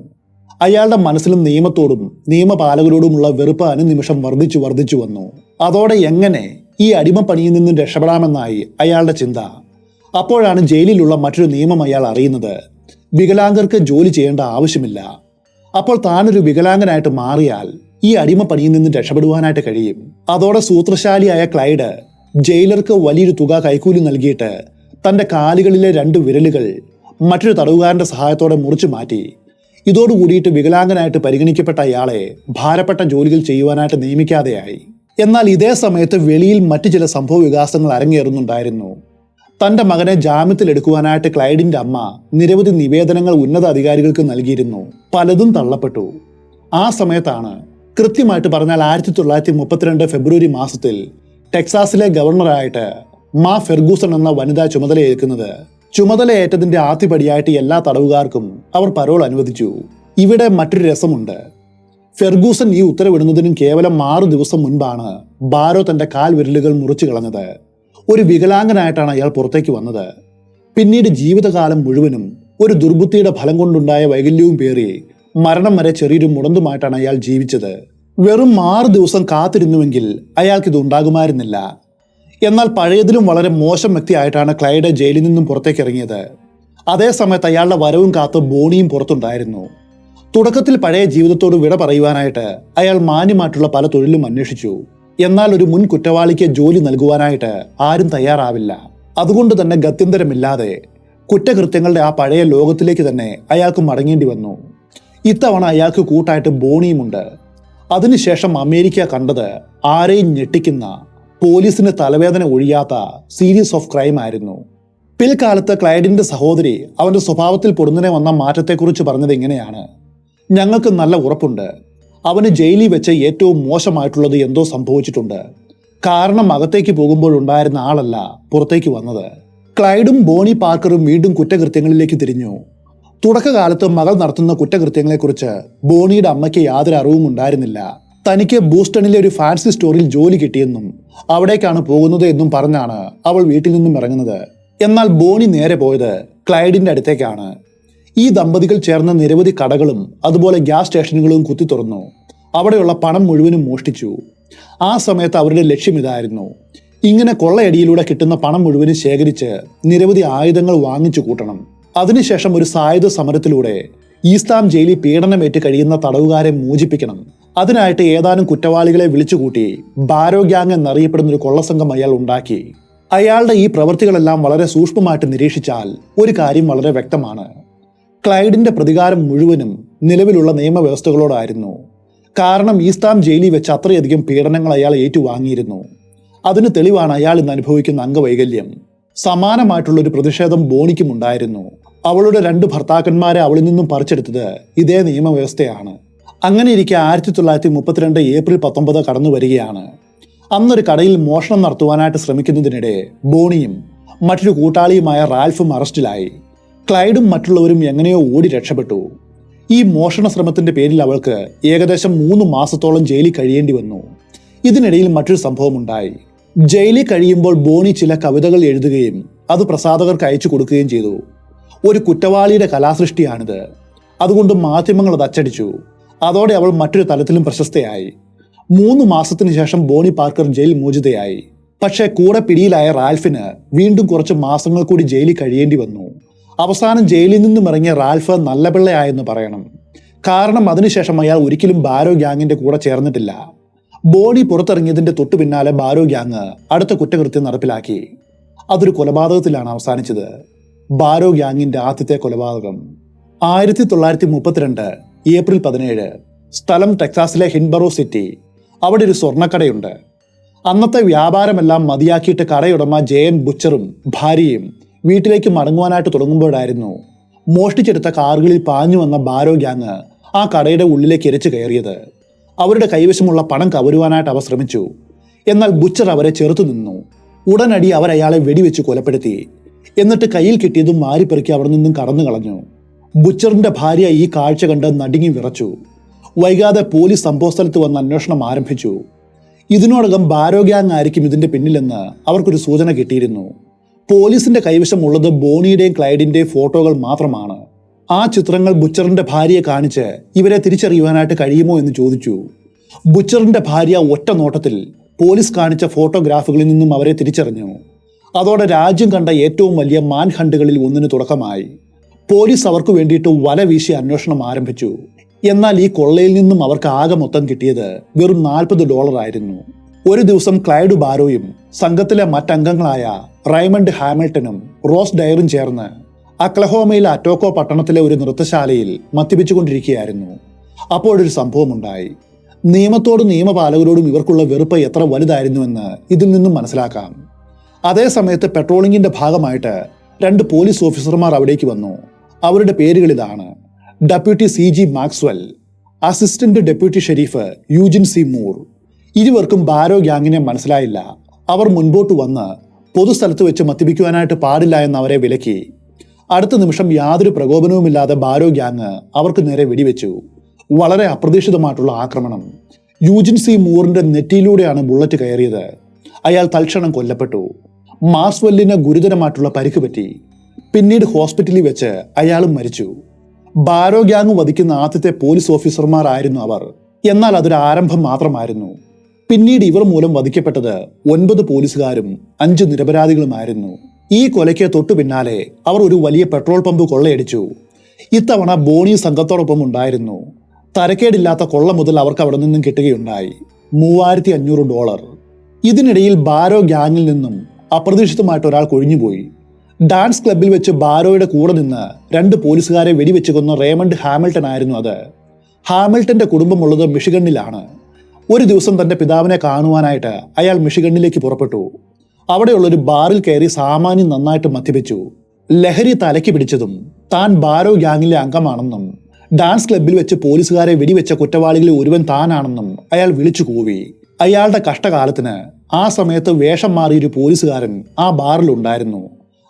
അയാളുടെ മനസ്സിലും നിയമത്തോടും നിയമപാലകരോടുമുള്ള വെറുപ്പ് അനുനിമിഷം വർദ്ധിച്ചു വന്നു. അതോടെ എങ്ങനെ ഈ അടിമപ്പണിയിൽ നിന്നും രക്ഷപ്പെടാമെന്നായി അയാളുടെ ചിന്ത. അപ്പോഴാണ് ജയിലിലുള്ള മറ്റൊരു നിയമം അയാൾ അറിയുന്നത്. വികലാംഗർക്ക് ജോലി ചെയ്യേണ്ട ആവശ്യമില്ല. അപ്പോൾ താനൊരു വികലാംഗനായിട്ട് മാറിയാൽ ഈ അടിമപ്പണിയിൽ നിന്ന് രക്ഷപ്പെടുവാനായിട്ട് കഴിയും. അതോടെ സൂത്രശാലിയായ ക്ലൈഡ് ജയിലർക്ക് വലിയൊരു തുക കൈക്കൂലി നൽകിയിട്ട് തന്റെ കാലുകളിലെ 2 വിരലുകൾ മറ്റൊരു തടവുകാരന്റെ സഹായത്തോടെ മുറിച്ചു മാറ്റി. ഇതോടുകൂടിയിട്ട് വികലാംഗനായിട്ട് പരിഗണിക്കപ്പെട്ട അയാളെ ഭാരപ്പെട്ട ജോലികൾ ചെയ്യുവാനായിട്ട് നിയമിക്കാതെയായി. എന്നാൽ ഇതേ സമയത്ത് വെളിയിൽ മറ്റു ചില സംഭവ വികാസങ്ങൾ അരങ്ങേറുന്നുണ്ടായിരുന്നു. തന്റെ മകനെ ജാമ്യത്തിലെടുക്കുവാനായിട്ട് ക്ലൈഡിന്റെ അമ്മ നിരവധി നിവേദനങ്ങൾ ഉന്നത അധികാരികൾക്ക് നൽകിയിരുന്നു. പലതും തള്ളപ്പെട്ടു. ആ സമയത്താണ്, കൃത്യമായിട്ട് പറഞ്ഞാൽ 1932 ഫെബ്രുവരി മാസത്തിൽ ടെക്സാസിലെ ഗവർണറായിട്ട് മാ ഫെർഗൂസൺ എന്ന വനിത ചുമതലയേൽക്കുന്നത്. ചുമതലയേറ്റതിന്റെ ആദ്യപടിയായിട്ട് എല്ലാ തടവുകാർക്കും അവർ പരോൾ അനുവദിച്ചു. ഇവിടെ മറ്റൊരു രസമുണ്ട്. ഫെർഗൂസൺ ഈ ഉത്തരവിടുന്നതിനും കേവലം 6 ദിവസം മുൻപാണ് ബാരോ തന്റെ കാൽ വിരലുകൾ മുറിച്ചു കളഞ്ഞത്. ഒരു വികലാംഗനായിട്ടാണ് അയാൾ പുറത്തേക്ക് വന്നത്. പിന്നീട് ജീവിതകാലം മുഴുവനും ഒരു ദുർബുദ്ധിയുടെ ഫലം കൊണ്ടുണ്ടായ വൈകല്യവും പേറി മരണം വരെ ചെറിയൊരു മുടന്തുമായിട്ടാണ് അയാൾ ജീവിച്ചത്. വെറും 6 ദിവസം കാത്തിരുന്നുവെങ്കിൽ അയാൾക്കിത് ഉണ്ടാകുമായിരുന്നില്ല. എന്നാൽ പഴയതിലും വളരെ മോശം വ്യക്തിയായിട്ടാണ് ക്ലൈഡ് ജയിലിൽ നിന്നും പുറത്തേക്ക് ഇറങ്ങിയത്. അതേസമയത്ത് അയാളുടെ വരവും കാത്ത് ബോണിയും പുറത്തുണ്ടായിരുന്നു. തുടക്കത്തിൽ പഴയ ജീവിതത്തോട് വിട പറയുവാനായിട്ട് അയാൾ മാന്യമായിട്ടുള്ള പല തൊഴിലും അന്വേഷിച്ചു. എന്നാൽ ഒരു മുൻ കുറ്റവാളിക്ക് ജോലി നൽകുവാനായിട്ട് ആരും തയ്യാറാവില്ല. അതുകൊണ്ട് തന്നെ ഗത്യന്തരമില്ലാതെ കുറ്റകൃത്യങ്ങളുടെ ആ പഴയ ലോകത്തിലേക്ക് തന്നെ അയാൾക്ക് മടങ്ങേണ്ടി വന്നു. ഇത്തവണ അയാൾക്ക് കൂട്ടായിട്ട് ബോണിയുമുണ്ട്. അതിനുശേഷം അമേരിക്ക കണ്ടത് ആരെയും ഞെട്ടിക്കുന്ന, പോലീസിന് തലവേദന ഒഴിയാത്ത സീരീസ് ഓഫ് ക്രൈം ആയിരുന്നു. പിൽക്കാലത്ത് ക്ലൈഡിന്റെ സഹോദരി അവന്റെ സ്വഭാവത്തിൽ പൊടുന്നനെ വന്ന മാറ്റത്തെക്കുറിച്ച് പറഞ്ഞത് ഇങ്ങനെയാണ്: ഞങ്ങൾക്ക് നല്ല ഉറപ്പുണ്ട്, അവന് ജയിലിൽ വെച്ച് ഏറ്റവും മോശമായിട്ടുള്ളത് എന്തോ സംഭവിച്ചിട്ടുണ്ട്. കാരണം അകത്തേക്ക് പോകുമ്പോൾ ഉണ്ടായിരുന്ന ആളല്ല പുറത്തേക്ക് വന്നത്. ക്ലൈഡും ബോണി പാർക്കറും വീണ്ടും കുറ്റകൃത്യങ്ങളിലേക്ക് തിരിഞ്ഞു. തുടക്കകാലത്ത് മകൾ നടത്തുന്ന കുറ്റകൃത്യങ്ങളെക്കുറിച്ച് ബോണിയുടെ അമ്മയ്ക്ക് യാതൊരു അറിവും ഉണ്ടായിരുന്നില്ല. തനിക്ക് ബൂസ്റ്റണിലെ ഒരു ഫാൻസി സ്റ്റോറിൽ ജോലി കിട്ടിയെന്നും അവിടേക്കാണ് പോകുന്നത് എന്നും പറഞ്ഞാണ് അവൾ വീട്ടിൽ നിന്നും ഇറങ്ങുന്നത്. എന്നാൽ ബോണി നേരെ പോയത് ക്ലൈഡിന്റെ അടുത്തേക്കാണ്. ഈ ദമ്പതികൾ ചേർന്ന നിരവധി കടകളും അതുപോലെ ഗ്യാസ് സ്റ്റേഷനുകളും കുത്തി തുറന്നു. അവിടെയുള്ള പണം മുഴുവനും മോഷ്ടിച്ചു. ആ സമയത്ത് അവരുടെ ലക്ഷ്യം ഇതായിരുന്നു: ഇങ്ങനെ കൊള്ളയടിയിലൂടെ കിട്ടുന്ന പണം മുഴുവനും ശേഖരിച്ച് നിരവധി ആയുധങ്ങൾ വാങ്ങിച്ചു കൂട്ടണം. അതിനുശേഷം ഒരു സായുധ സമരത്തിലൂടെ ഈസ്താം ജയിലിൽ പീഡനമേറ്റ് കഴിയുന്ന തടവുകാരെ മോചിപ്പിക്കണം. അതിനായിട്ട് ഏതാനും കുറ്റവാളികളെ വിളിച്ചുകൂട്ടി ബാരോ ഗ്യാങ് എന്നറിയപ്പെടുന്ന ഒരു കൊള്ളസംഘം അയാൾ ഉണ്ടാക്കി. അയാളുടെ ഈ പ്രവൃത്തികളെല്ലാം വളരെ സൂക്ഷ്മമായിട്ട് നിരീക്ഷിച്ചാൽ ഒരു കാര്യം വളരെ വ്യക്തമാണ്: ക്ലൈഡിന്റെ പ്രതികാരം മുഴുവനും നിലവിലുള്ള നിയമവ്യവസ്ഥകളോടായിരുന്നു. കാരണം ഈസ്താം ജയിലിൽ വെച്ച് അത്രയധികം പീഡനങ്ങൾ അയാൾ ഏറ്റുവാങ്ങിയിരുന്നു. അതിന് തെളിവാണ് അയാൾ ഇന്ന് അനുഭവിക്കുന്ന അംഗവൈകല്യം. സമാനമായിട്ടുള്ള ഒരു പ്രതിഷേധം ബോണിക്കും ഉണ്ടായിരുന്നു. അവളുടെ 2 ഭർത്താക്കന്മാരെ അവളിൽ നിന്നും പറിച്ചെടുത്തത് ഇതേ നിയമവ്യവസ്ഥയാണ്. അങ്ങനെ ഇരിക്കെ 1932 ഏപ്രിൽ 19 കടന്നു വരികയാണ്. അന്നൊരു കടയിൽ മോഷണം നടത്തുവാനായിട്ട് ശ്രമിക്കുന്നതിനിടെ ബോണിയും മറ്റൊരു കൂട്ടാളിയുമായ റാൽഫും അറസ്റ്റിലായി. ക്ലൈഡും മറ്റുള്ളവരും എങ്ങനെയോ ഓടി രക്ഷപ്പെട്ടു. ഈ മോഷണ ശ്രമത്തിന്റെ പേരിൽ അവൾക്ക് ഏകദേശം 3 മാസത്തോളം ജയിലിൽ കഴിയേണ്ടി വന്നു. ഇതിനിടയിൽ മറ്റൊരു സംഭവം ഉണ്ടായി. ജയിലിൽ കഴിയുമ്പോൾ ബോണി ചില കവിതകൾ എഴുതുകയും അത് പ്രസാധകർക്ക് അയച്ചു കൊടുക്കുകയും ചെയ്തു. ഒരു കുറ്റവാളിയുടെ കലാസൃഷ്ടിയാണിത്. അതുകൊണ്ട് മാധ്യമങ്ങൾ അത് അച്ചടിച്ചു. അതോടെ അവൾ മറ്റൊരു തലത്തിലും പ്രശസ്തയായി. 3 മാസത്തിന് ശേഷം ബോണി പാർക്കർ ജയിൽ മോചിതയായി. പക്ഷേ കൂടെ പിടിയിലായ റാൽഫിന് വീണ്ടും കുറച്ച് മാസങ്ങൾ കൂടി ജയിലിൽ കഴിയേണ്ടി വന്നു. അവസാനം ജയിലിൽ നിന്നും ഇറങ്ങിയ റാൽഫ് നല്ല പിള്ളയായെന്ന് പറയണം. കാരണം അതിനുശേഷം അയാൾ ഒരിക്കലും ബാരോ ഗ്യാങ്ങിന്റെ കൂടെ ചേർന്നിട്ടില്ല. ബോണി പുറത്തിറങ്ങിയതിന്റെ തൊട്ടു പിന്നാലെ ബാരോ ഗ്യാങ് അടുത്ത കുറ്റകൃത്യം നടപ്പിലാക്കി. അതൊരു കൊലപാതകത്തിലാണ് അവസാനിച്ചത്. ബാരോ ഗ്യാങ്ങിന്റെ ആദ്യത്തെ കൊലപാതകം 1932 ഏപ്രിൽ 17. സ്ഥലം ടെക്സാസിലെ ഹിൻബറോ സിറ്റി. അവിടെ ഒരു സ്വർണ്ണക്കടയുണ്ട്. അന്നത്തെ വ്യാപാരമെല്ലാം മതിയാക്കിയിട്ട് കടയുടമ ജയൻ ബുച്ചറും ഭാര്യയും വീട്ടിലേക്ക് മടങ്ങുവാനായിട്ട് തുടങ്ങുമ്പോഴായിരുന്നു മോഷ്ടിച്ചെടുത്ത കാറുകളിൽ പാഞ്ഞു വന്ന ബാരോ ഗ്യാങ് ആ കടയുടെ ഉള്ളിലേക്ക് ഇരച്ചു കയറിയത്. അവരുടെ കൈവശമുള്ള പണം കവരുവാനായിട്ട് അവർ ശ്രമിച്ചു. എന്നാൽ ബുച്ചർ അവരെ ചെറുത്തു നിന്നു. ഉടനടി അവർ അയാളെ വെടിവെച്ച് കൊലപ്പെടുത്തി. എന്നിട്ട് കയ്യിൽ കിട്ടിയതും മാരിപ്പെറുക്കി അവിടെ നിന്നും കടന്നു കളഞ്ഞു. ബുച്ചറിന്റെ ഭാര്യ ഈ കാഴ്ച കണ്ട് നടുങ്ങി വിറച്ചു. വൈകാതെ പോലീസ് സംഭവസ്ഥലത്ത് വന്ന് അന്വേഷണം ആരംഭിച്ചു. ഇതിനോടകം ബാരോ ഗ്യാങ് ആയിരിക്കും ഇതിന്റെ പിന്നിലെന്ന് അവർക്കൊരു സൂചന കിട്ടിയിരുന്നു. പോലീസിന്റെ കൈവശമുള്ളത് ബോണിയുടെയും ക്ലൈഡിന്റെയും ഫോട്ടോകൾ മാത്രമാണ്. ആ ചിത്രങ്ങൾ ബുച്ചറിന്റെ ഭാര്യയെ കാണിച്ച് ഇവരെ തിരിച്ചറിയുവാനായിട്ട് കഴിയുമോ എന്ന് ചോദിച്ചു. ബുച്ചറിന്റെ ഭാര്യ ഒറ്റ നോട്ടത്തിൽ പോലീസ് കാണിച്ച ഫോട്ടോഗ്രാഫുകളിൽ നിന്നും അവരെ തിരിച്ചറിഞ്ഞു. അതോടെ രാജ്യം കണ്ട ഏറ്റവും വലിയ മാൻ ഹണ്ടുകളിൽ ഒന്നിന് തുടക്കമായി. പോലീസ് അവർക്ക് വേണ്ടിയിട്ട് വല വീശി അന്വേഷണം ആരംഭിച്ചു. എന്നാൽ ഈ കൊള്ളയിൽ നിന്നും അവർക്ക് ആകെ മൊത്തം കിട്ടിയത് വെറും $40 ആയിരുന്നു. ഒരു ദിവസം ക്ലൈഡ് ബാരോയും സംഘത്തിലെ മറ്റംഗങ്ങളായ റൈമണ്ട് ഹാമിൽട്ടനും റോസ് ഡയറും ചേർന്ന് അക്ലഹോമയിലെ അറ്റോക്കോ പട്ടണത്തിലെ ഒരു നൃത്തശാലയിൽ മദ്യപിച്ചുകൊണ്ടിരിക്കുകയായിരുന്നു. അപ്പോഴൊരു സംഭവമുണ്ടായി. നിയമത്തോടും നിയമപാലകരോടും ഇവർക്കുള്ള വെറുപ്പ് എത്ര വലുതായിരുന്നുവെന്ന് ഇതിൽ നിന്നും മനസ്സിലാക്കാം. അതേ സമയത്ത് പെട്രോളിങ്ങിന്റെ ഭാഗമായിട്ട് 2 പോലീസ് ഓഫീസർമാർ അവിടേക്ക് വന്നു. അവരുടെ പേരുകൾ ഇതാണ്: deputy CG Maxwell, assistant deputy sheriff Eugene C Moore. ഇരുവർക്കും ബാരോ ഗ്യാങ്ങിനെ മനസ്സിലായില്ല. അവർ മുൻപോട്ട് വന്ന് പൊതുസ്ഥലത്ത് വെച്ച് മദ്യപിക്കുവാനായിട്ട് പാടില്ല എന്ന് അവരെ വിലക്കി. അടുത്ത നിമിഷം യാതൊരു പ്രകോപനവുമില്ലാതെ ബാരോ ഗ്യാങ് അവർക്ക് നേരെ വെടിവെച്ചു. വളരെ അപ്രതീക്ഷിതമായിട്ടുള്ള ആക്രമണം. യൂജിൻ സി മൂറിന്റെ നെറ്റിയിലൂടെയാണ് ബുള്ളറ്റ് കയറിയത്. അയാൾ തൽക്ഷണം കൊല്ലപ്പെട്ടു. മാക്സ്വെല്ലിന് ഗുരുതരമായിട്ടുള്ള പരിക്ക് പറ്റി. പിന്നീട് ഹോസ്പിറ്റലിൽ വെച്ച് അയാളും മരിച്ചു. ബാരോ ഗ്യാങ് വധിക്കുന്ന ആദ്യത്തെ പോലീസ് ഓഫീസർമാർ ആയിരുന്നു അവർ. എന്നാൽ അതൊരു ആരംഭം മാത്രമായിരുന്നു. പിന്നീട് ഇവർ മൂലം വധിക്കപ്പെട്ടത് 9 പോലീസുകാരും 5 നിരപരാധികളുമായിരുന്നു. ഈ കൊലയ്ക്ക് തൊട്ടു പിന്നാലെ അവർ ഒരു വലിയ പെട്രോൾ പമ്പ് കൊള്ളയടിച്ചു. ഇത്തവണ ബോണി സംഘത്തോടൊപ്പം ഉണ്ടായിരുന്നു. തരക്കേടില്ലാത്ത കൊള്ള മുതൽ അവർക്ക് അവിടെ നിന്നും കിട്ടുകയുണ്ടായി $3500. ഇതിനിടയിൽ ബാരോ ഗ്യാങ്ങിൽ നിന്നും അപ്രതീക്ഷിതമായിട്ട് ഒരാൾ കൊഴിഞ്ഞുപോയി. ഡാൻസ് ക്ലബിൽ വെച്ച് ബാരോയുടെ കൂടെ നിന്ന് 2 പോലീസുകാരെ വെടിവെച്ച് കൊന്ന റേമണ്ട് ഹാമിൽട്ടൺ ആയിരുന്നു അത്. ഹാമിൽട്ടന്റെ കുടുംബമുള്ളത് മിഷിഗണിലാണ്. ഒരു ദിവസം തന്റെ പിതാവിനെ കാണുവാനായിട്ട് അയാൾ മിഷിഗണിലേക്ക് പുറപ്പെട്ടു. അവിടെയുള്ളൊരു ബാറിൽ കയറി സാമാന്യം നന്നായിട്ട് മദ്യപിച്ചു. ലഹരി തലയ്ക്ക് പിടിച്ചതും താൻ ബാരോ ഗ്യാങ്ങിലെ അംഗമാണെന്നും ഡാൻസ് ക്ലബിൽ വെച്ച് പോലീസുകാരെ വെടിവെച്ച കുറ്റവാളികളിൽ ഒരുവൻ താനാണെന്നും അയാൾ വിളിച്ചു കൂവി. അയാളുടെ കഷ്ടകാലത്തിന് ആ സമയത്ത് വേഷം മാറിയൊരു പോലീസുകാരൻ ആ ബാറിൽ ഉണ്ടായിരുന്നു.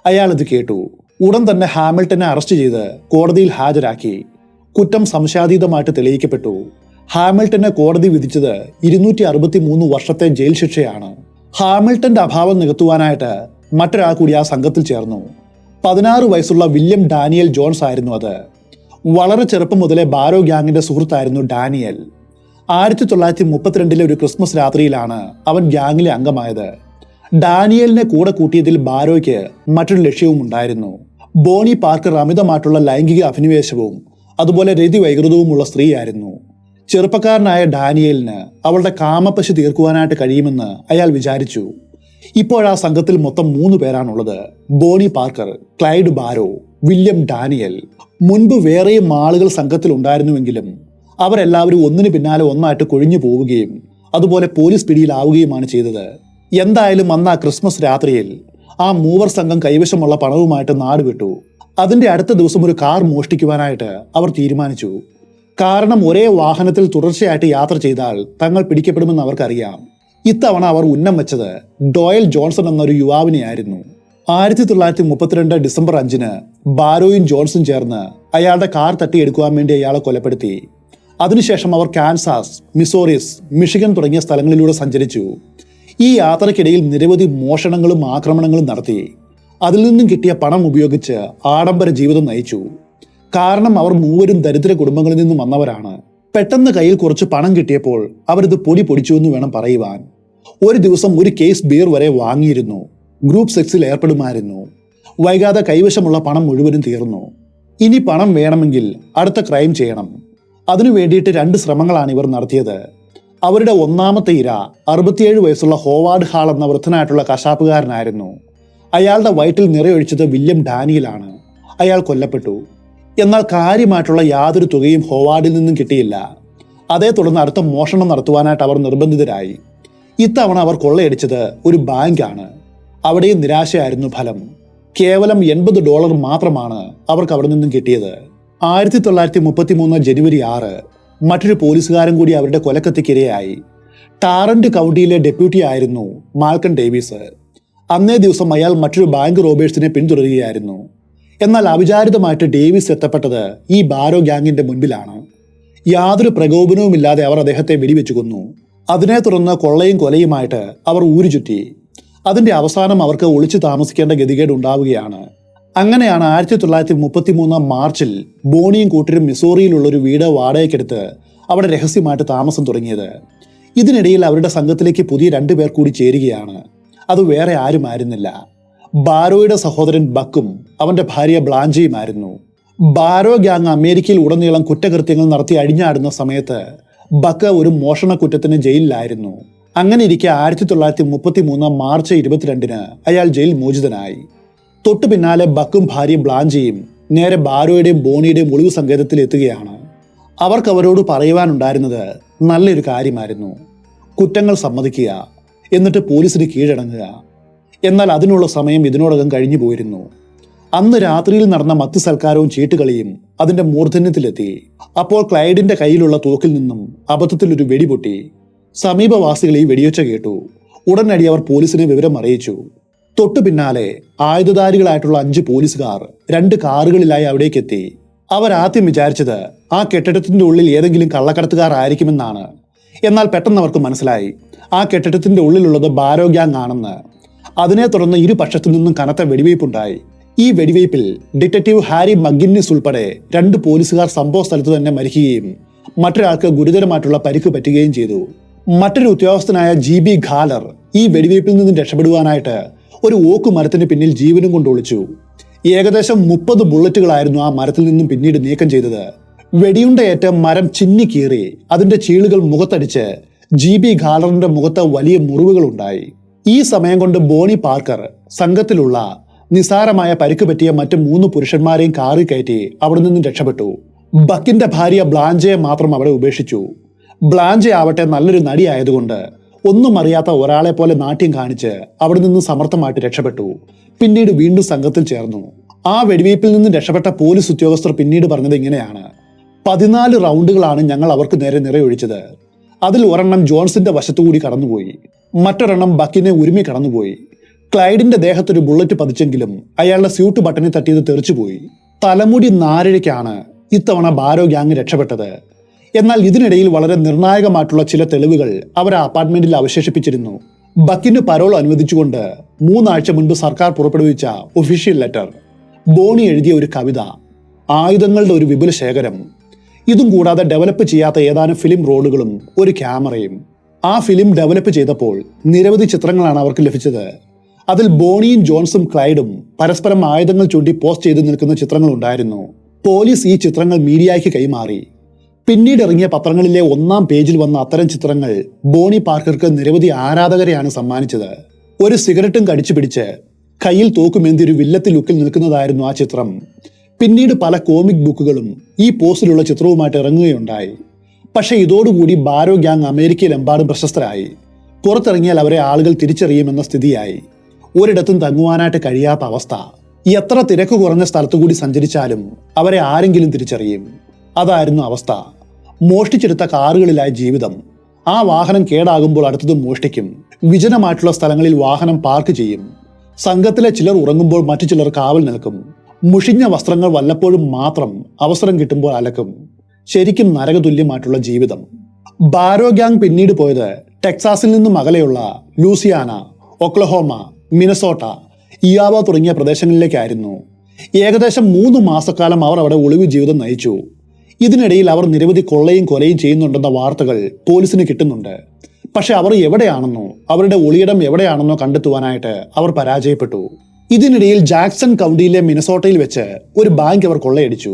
അയാൾ ഇത് കേട്ടു. ഉടൻ തന്നെ ഹാമിൽട്ടനെ അറസ്റ്റ് ചെയ്ത് കോടതിയിൽ ഹാജരാക്കി. കുറ്റം സംശയാതീതമായിട്ട് തെളിയിക്കപ്പെട്ടു. ഹാമിൽട്ടനെ കോടതി വിധിച്ചത് 263 വർഷത്തെ ജയിൽ ശിക്ഷയാണ്. ഹാമിൽട്ടന്റെ അഭാവം നികത്തുവാനായിട്ട് മറ്റൊരാൾ കൂടി ആ സംഘത്തിൽ ചേർന്നു. 16 വയസ്സുള്ള വില്യം ഡാനിയൽ ജോൺസ് ആയിരുന്നു അത്. വളരെ ചെറുപ്പം മുതലേ ബാരോ ഗ്യാങ്ങിന്റെ സുഹൃത്തായിരുന്നു ഡാനിയൽ. 1932 ഒരു ക്രിസ്മസ് രാത്രിയിലാണ് അവൻ ഗ്യാങ്ങിലെ അംഗമായത്. ഡാനിയലിനെ കൂടെ കൂട്ടിയതിൽ ബാരോയ്ക്ക് മറ്റൊരു ലക്ഷ്യവും ഉണ്ടായിരുന്നു. ബോണി പാർക്കർ അമിതമായിട്ടുള്ള ലൈംഗിക അഭിനിവേശവും അതുപോലെ രതിവൈകൃതവുമുള്ള സ്ത്രീയായിരുന്നു. ചെറുപ്പക്കാരനായ ഡാനിയലിന് അവളുടെ കാമപ്പശി തീർക്കുവാനായിട്ട് കഴിയുമെന്ന് അയാൾ വിചാരിച്ചു. ഇപ്പോഴാ സംഘത്തിൽ മൊത്തം 3 പേരാണുള്ളത്: Boney Parker, Clyde ബാരോ, William Daniel. മുൻപ് വേറെയും ആളുകൾ സംഘത്തിൽ ഉണ്ടായിരുന്നുവെങ്കിലും അവരെല്ലാവരും ഒന്നിനു പിന്നാലെ ഒന്നായിട്ട് കൊഴിഞ്ഞു പോവുകയും അതുപോലെ പോലീസ് പിടിയിലാവുകയുമാണ് ചെയ്തത്. എന്തായാലും അന്ന് ആ ക്രിസ്മസ് രാത്രിയിൽ ആ മൂവർ സംഘം കൈവശമുള്ള പണവുമായിട്ട് നാട് വിട്ടു. അതിന്റെ അടുത്ത ദിവസം ഒരു കാർ മോഷ്ടിക്കുവാനായിട്ട് അവർ തീരുമാനിച്ചു. കാരണം ഒരേ വാഹനത്തിൽ തുടർച്ചയായിട്ട് യാത്ര ചെയ്താൽ തങ്ങൾ പിടിക്കപ്പെടുമെന്ന് അവർക്കറിയാം. ഇത്തവണ അവർ ഉന്നം വെച്ചത് ഡോയൽ ജോൺസൺ എന്നൊരു യുവാവിനെയായിരുന്നു. 1932 ഡിസംബർ 5 ബാരോയും ജോൺസും ചേർന്ന് അയാളുടെ കാർ തട്ടിയെടുക്കുവാൻ വേണ്ടി അയാളെ കൊലപ്പെടുത്തി. അതിനുശേഷം അവർ കാൻസാസ്, മിസോറിസ്, മിഷിഗൻ തുടങ്ങിയ സ്ഥലങ്ങളിലൂടെ സഞ്ചരിച്ചു. ഈ യാത്രക്കിടയിൽ നിരവധി മോഷണങ്ങളും ആക്രമണങ്ങളും നടത്തി. അതിൽ നിന്നും കിട്ടിയ പണം ഉപയോഗിച്ച് ആഡംബര ജീവിതം നയിച്ചു. കാരണം അവർ മൂവരും ദരിദ്ര കുടുംബങ്ങളിൽ നിന്നും വന്നവരാണ്. പെട്ടെന്ന് കയ്യിൽ കുറച്ച് പണം കിട്ടിയപ്പോൾ അവരിത് പൊടിച്ചു എന്ന് വേണം പറയുവാൻ. ഒരു ദിവസം ഒരു കേസ് ബിയർ വരെ വാങ്ങിയിരുന്നു. ഗ്രൂപ്പ് സെക്സിൽ ഏർപ്പെടുമായിരുന്നു. വൈകാതെ കൈവശമുള്ള പണം മുഴുവനും തീർന്നു. ഇനി പണം വേണമെങ്കിൽ അടുത്ത ക്രൈം ചെയ്യണം. അതിനു വേണ്ടിയിട്ട് 2 ശ്രമങ്ങളാണ് ഇവർ നടത്തിയത്. അവരുടെ ഒന്നാമത്തെ ഇര 67 വയസ്സുള്ള ഹോവാർഡ് ഹാൾ എന്ന വൃദ്ധനായിട്ടുള്ള കശാപ്പുകാരനായിരുന്നു. അയാളുടെ വയറ്റിൽ നിറയൊഴിച്ചത് വില്യം ഡാനിയലാണ്. അയാൾ കൊല്ലപ്പെട്ടു. എന്നാൽ കാര്യമായിട്ടുള്ള യാതൊരു തുകയും ഹോവാർഡിൽ നിന്നും കിട്ടിയില്ല. അതേ തുടർന്ന് അടുത്ത മോഷണം നടത്തുവാനായിട്ട് അവർ നിർബന്ധിതരായി. ഇത്തവണ അവർ കൊള്ളയടിച്ചത് ഒരു ബാങ്കാണ്. അവിടെയും നിരാശയായിരുന്നു ഫലം. കേവലം $80 മാത്രമാണ് അവർക്ക് അവിടെ നിന്നും കിട്ടിയത്. 1933 ജനുവരി 6 മറ്റൊരു പോലീസുകാരൻ കൂടി അവരുടെ കൊലക്കത്തിക്കിരയായി. ടാറന്റ് കൗണ്ടിയിലെ ഡെപ്യൂട്ടി ആയിരുന്നു മാൽക്കൺ ഡേവിസ്. അന്നേ ദിവസം അയാൾ മറ്റൊരു ബാങ്ക് റോബേഴ്സിനെ പിന്തുടരുകയായിരുന്നു. എന്നാൽ അവിചാരിതമായിട്ട് ഡേവിസ് എത്തപ്പെട്ടത് ഈ ബാരോ ഗ്യാങ്ങിന്റെ മുൻപിലാണ്. യാതൊരു പ്രകോപനവുമില്ലാതെ അവർ അദ്ദേഹത്തെ വെടിവെച്ചു കൊന്നു. അതിനെ തുടർന്ന് കൊള്ളയും കൊലയുമായിട്ട് അവർ ഊരുചുറ്റി. അതിന്റെ അവസാനം അവർക്ക് ഒളിച്ചു താമസിക്കേണ്ട ഗതികേട് ഉണ്ടാവുകയാണ്. അങ്ങനെയാണ് 1933 മാർച്ചിൽ ബോണിയും കൂട്ടരും മിസോറിയിലുള്ള ഒരു വീട് വാടകയ്ക്കെടുത്ത് അവിടെ രഹസ്യമായിട്ട് താമസം തുടങ്ങിയത്. ഇതിനിടയിൽ അവരുടെ സംഘത്തിലേക്ക് പുതിയ 2 പേർ കൂടി ചേരുകയാണ്. അത് വേറെ ആരുമായിരുന്നില്ല, ബാരോയുടെ സഹോദരൻ ബക്കും അവന്റെ ഭാര്യ ബ്ലാഞ്ചയുമായിരുന്നു. ബാരോ ഗ്യാങ് അമേരിക്കയിൽ ഉടനീളം കുറ്റകൃത്യങ്ങൾ നടത്തി അഴിഞ്ഞാടുന്ന സമയത്ത് ബക്ക് ഒരു മോഷണ കുറ്റത്തിന് ജയിലിലായിരുന്നു. അങ്ങനെ ഇരിക്കെ 1933 മാർച്ച് 22 അയാൾ ജയിൽ മോചിതനായി. തൊട്ടു പിന്നാലെ ബക്കും ഭാര്യ ബ്ലാഞ്ചയും നേരെ ബാരോയുടെയും ബോണിയുടെയും ഒളിവ് സങ്കേതത്തിൽ എത്തുകയാണ്. അവർക്ക് അവരോട് പറയുവാനുണ്ടായിരുന്നത് നല്ലൊരു കാര്യമായിരുന്നു: കുറ്റങ്ങൾ സമ്മതിക്കുക, എന്നിട്ട് പോലീസിന് കീഴടങ്ങുക. എന്നാൽ അതിനുള്ള സമയം ഇതിനോടകം കഴിഞ്ഞു പോയിരുന്നു. അന്ന് രാത്രിയിൽ നടന്ന മത്ത് സൽക്കാരവും ചീട്ടുകളിയും അതിന്റെ മൂർധന്യത്തിലെത്തി. അപ്പോൾ ക്ലൈഡിന്റെ കയ്യിലുള്ള തോക്കിൽ നിന്നും അബദ്ധത്തിൽ ഒരു വെടിപൊട്ടി. സമീപവാസികൾ ഈ വെടിയൊച്ച കേട്ടു. ഉടനടി അവർ പോലീസിനെ വിവരം അറിയിച്ചു. തൊട്ടു പിന്നാലെ ആയുധധാരികളായിട്ടുള്ള 5 പോലീസുകാർ 2 കാറുകളിലായി അവിടേക്ക് എത്തി. അവരാദ്യം വിചാരിച്ചത് ആ കെട്ടിടത്തിന്റെ ഉള്ളിൽ ഏതെങ്കിലും കള്ളക്കടത്തുകാർ ആയിരിക്കുമെന്നാണ്. എന്നാൽ പെട്ടെന്ന് അവർക്ക് മനസ്സിലായി ആ കെട്ടിടത്തിന്റെ ഉള്ളിലുള്ളത് ബാരോ ഗ്യാങ് ആണെന്ന്. അതിനെ തുടർന്ന് ഇരുപക്ഷത്തു നിന്നും കനത്ത വെടിവയ്പുണ്ടായി. ഈ വെടിവയ്പിൽ ഡിറ്റക്റ്റീവ് ഹാരി മഗ്ഗിന്നിസ് ഉൾപ്പെടെ 2 പോലീസുകാർ സംഭവ സ്ഥലത്ത് തന്നെ മരിക്കുകയും മറ്റൊരാൾക്ക് ഗുരുതരമായിട്ടുള്ള പരിക്ക് പറ്റുകയും ചെയ്തു. മറ്റൊരു ഉദ്യോഗസ്ഥനായ GB ഖാലർ ഈ വെടിവയ്പിൽ നിന്നും രക്ഷപ്പെടുവാനായിട്ട് ഒരു ഓക്ക് മരത്തിന് പിന്നിൽ ജീവനും കൊണ്ട് ഒളിച്ചു. ഏകദേശം 30 ബുള്ളറ്റുകളായിരുന്നു ആ മരത്തിൽ നിന്നും പിന്നീട് നീക്കം ചെയ്തത്. വെടിയുണ്ടയേറ്റ് മരം ചിന്നിക്കീറി അതിന്റെ ചീളുകൾ മുഖത്തടിച്ച് GB ഖാലറിന്റെ മുഖത്ത് വലിയ മുറിവുകൾ ഉണ്ടായി. ഈ സമയം കൊണ്ട് ബോണി പാർക്കർ സംഘത്തിലുള്ള നിസാരമായ പരിക്ക് പറ്റിയ മറ്റ് 3 പുരുഷന്മാരെയും കാറിൽ കയറ്റി അവിടെ നിന്നും രക്ഷപ്പെട്ടു. ബക്കിന്റെ ഭാര്യ ബ്ലാഞ്ചയെ മാത്രം അവിടെ ഉപേക്ഷിച്ചു. ബ്ലാഞ്ചെ ആവട്ടെ നല്ലൊരു നടിയായതുകൊണ്ട് ഒന്നും അറിയാത്ത ഒരാളെ പോലെ നാട്യം കാണിച്ച് അവിടെ നിന്ന് സമർത്ഥമായിട്ട് രക്ഷപ്പെട്ടു. പിന്നീട് വീണ്ടും സംഘത്തിൽ ചേർന്നു. ആ വെടിവയ്പിൽ നിന്ന് രക്ഷപ്പെട്ട പോലീസ് ഉദ്യോഗസ്ഥർ പിന്നീട് പറഞ്ഞത് ഇങ്ങനെയാണ്: 14 റൗണ്ടുകളാണ് ഞങ്ങൾ അവർക്ക് നേരെ നിറയൊഴിച്ചത്. അതിൽ ഒരെണ്ണം ജോൺസിന്റെ വശത്തുകൂടി കടന്നുപോയി, മറ്റൊരെണ്ണം ബക്കിനെ ഉരുമി കടന്നുപോയി. ക്ലൈഡിന്റെ ദേഹത്തൊരു ബുള്ളറ്റ് പതിച്ചെങ്കിലും അയാളുടെ സ്യൂട്ട് ബട്ടണിൽ തട്ടിയത് തെറിച്ചുപോയി. തലമുടി നാരഴയ്ക്കാണ് ഇത്തവണ ബാരോ ഗ്യാങ് രക്ഷപ്പെട്ടത്. എന്നാൽ ഇതിനിടയിൽ വളരെ നിർണായകമായിട്ടുള്ള ചില തെളിവുകൾ അവർ ആ അപ്പാർട്ട്മെന്റിൽ അവശേഷിപ്പിച്ചിരുന്നു. ബക്കിന് പരോൾ അനുവദിച്ചുകൊണ്ട് 3 ആഴ്ച മുൻപ് സർക്കാർ പുറപ്പെടുവിച്ച ഒഫീഷ്യൽ ലെറ്റർ, ബോണി എഴുതിയ ഒരു കവിത, ആയുധങ്ങളുടെ ഒരു വിപുല ശേഖരം, ഇതും കൂടാതെ ഡെവലപ്പ് ചെയ്യാത്ത ഏതാനും ഫിലിം റോളുകളും ഒരു ക്യാമറയും. ആ ഫിലിം ഡെവലപ്പ് ചെയ്തപ്പോൾ നിരവധി ചിത്രങ്ങളാണ് അവർക്ക് ലഭിച്ചത്. അതിൽ ബോണിയും ജോൺസും ക്ലൈഡും പരസ്പരം ആയുധങ്ങൾ ചൂണ്ടി പോസ്റ്റ് ചെയ്ത് നിൽക്കുന്ന ചിത്രങ്ങൾ ഉണ്ടായിരുന്നു. പോലീസ് ഈ ചിത്രങ്ങൾ മീഡിയയ്ക്ക് കൈമാറി. പിന്നീട് ഇറങ്ങിയ പത്രങ്ങളിലെ 1-ാം പേജിൽ വന്ന അത്തരം ചിത്രങ്ങൾ ബോണി പാർക്കർക്ക് നിരവധി ആരാധകരെയാണ് സമ്മാനിച്ചത്. ഒരു സിഗരറ്റും കടിച്ചു പിടിച്ച് കയ്യിൽ തോക്കുമേന്തി ഒരു വില്ലത്തി ലുക്കിൽ നിൽക്കുന്നതായിരുന്നു ആ ചിത്രം. പിന്നീട് പല കോമിക് ബുക്കുകളും ഈ പോസ്റ്റിലുള്ള ചിത്രവുമായിട്ട് ഇറങ്ങുകയുണ്ടായി. പക്ഷെ ഇതോടുകൂടി ബാരോ ഗ്യാങ് അമേരിക്കയിലെമ്പാടും പ്രശസ്തരായി. പുറത്തിറങ്ങിയാൽ അവരെ ആളുകൾ തിരിച്ചറിയുമെന്ന സ്ഥിതിയായി. ഒരിടത്തും തങ്ങുവാനായിട്ട് കഴിയാത്ത അവസ്ഥ. എത്ര തിരക്ക് കുറഞ്ഞ സ്ഥലത്തുകൂടി സഞ്ചരിച്ചാലും അവരെ ആരെങ്കിലും തിരിച്ചറിയും. അതായിരുന്നു അവസ്ഥ. മോഷ്ടിച്ചെടുത്ത കാറുകളിലായി ജീവിതം. ആ വാഹനം കേടാകുമ്പോൾ അടുത്തത് മോഷ്ടിക്കും. വിജനമായിട്ടുള്ള സ്ഥലങ്ങളിൽ വാഹനം പാർക്ക് ചെയ്യും. സംഘത്തിലെ ചിലർ ഉറങ്ങുമ്പോൾ മറ്റു ചിലർ കാവൽ നിൽക്കും. മുഷിഞ്ഞ വസ്ത്രങ്ങൾ വല്ലപ്പോഴും മാത്രം അവസരം കിട്ടുമ്പോൾ അലക്കും. ശരിക്കും നരകതുല്യമായിട്ടുള്ള ജീവിതം. ബാരോ ഗ്യാങ് പിന്നീട് പോയത് ടെക്സാസിൽ നിന്നും അകലെയുള്ള ലൂസിയാന, ഒക്ലഹോമ, മിനസോട്ട, ഇയാവ തുടങ്ങിയ പ്രദേശങ്ങളിലേക്കായിരുന്നു. ഏകദേശം 3 മാസക്കാലം അവർ അവിടെ ഒളിവ് ജീവിതം നയിച്ചു. ഇതിനിടയിൽ അവർ നിരവധി കൊള്ളയും കൊലയും ചെയ്യുന്നുണ്ടെന്ന വാർത്തകൾ പോലീസിന് കിട്ടുന്നുണ്ട്. പക്ഷെ അവർ എവിടെയാണെന്നോ അവരുടെ ഒളിയിടം എവിടെയാണെന്നോ കണ്ടെത്തുവാനായിട്ട് അവർ പരാജയപ്പെട്ടു. ഇതിനിടയിൽ ജാക്സൺ കൗണ്ടിയിലെ മിനസോട്ടയിൽ വെച്ച് ഒരു ബാങ്ക് അവർ കൊള്ളയടിച്ചു.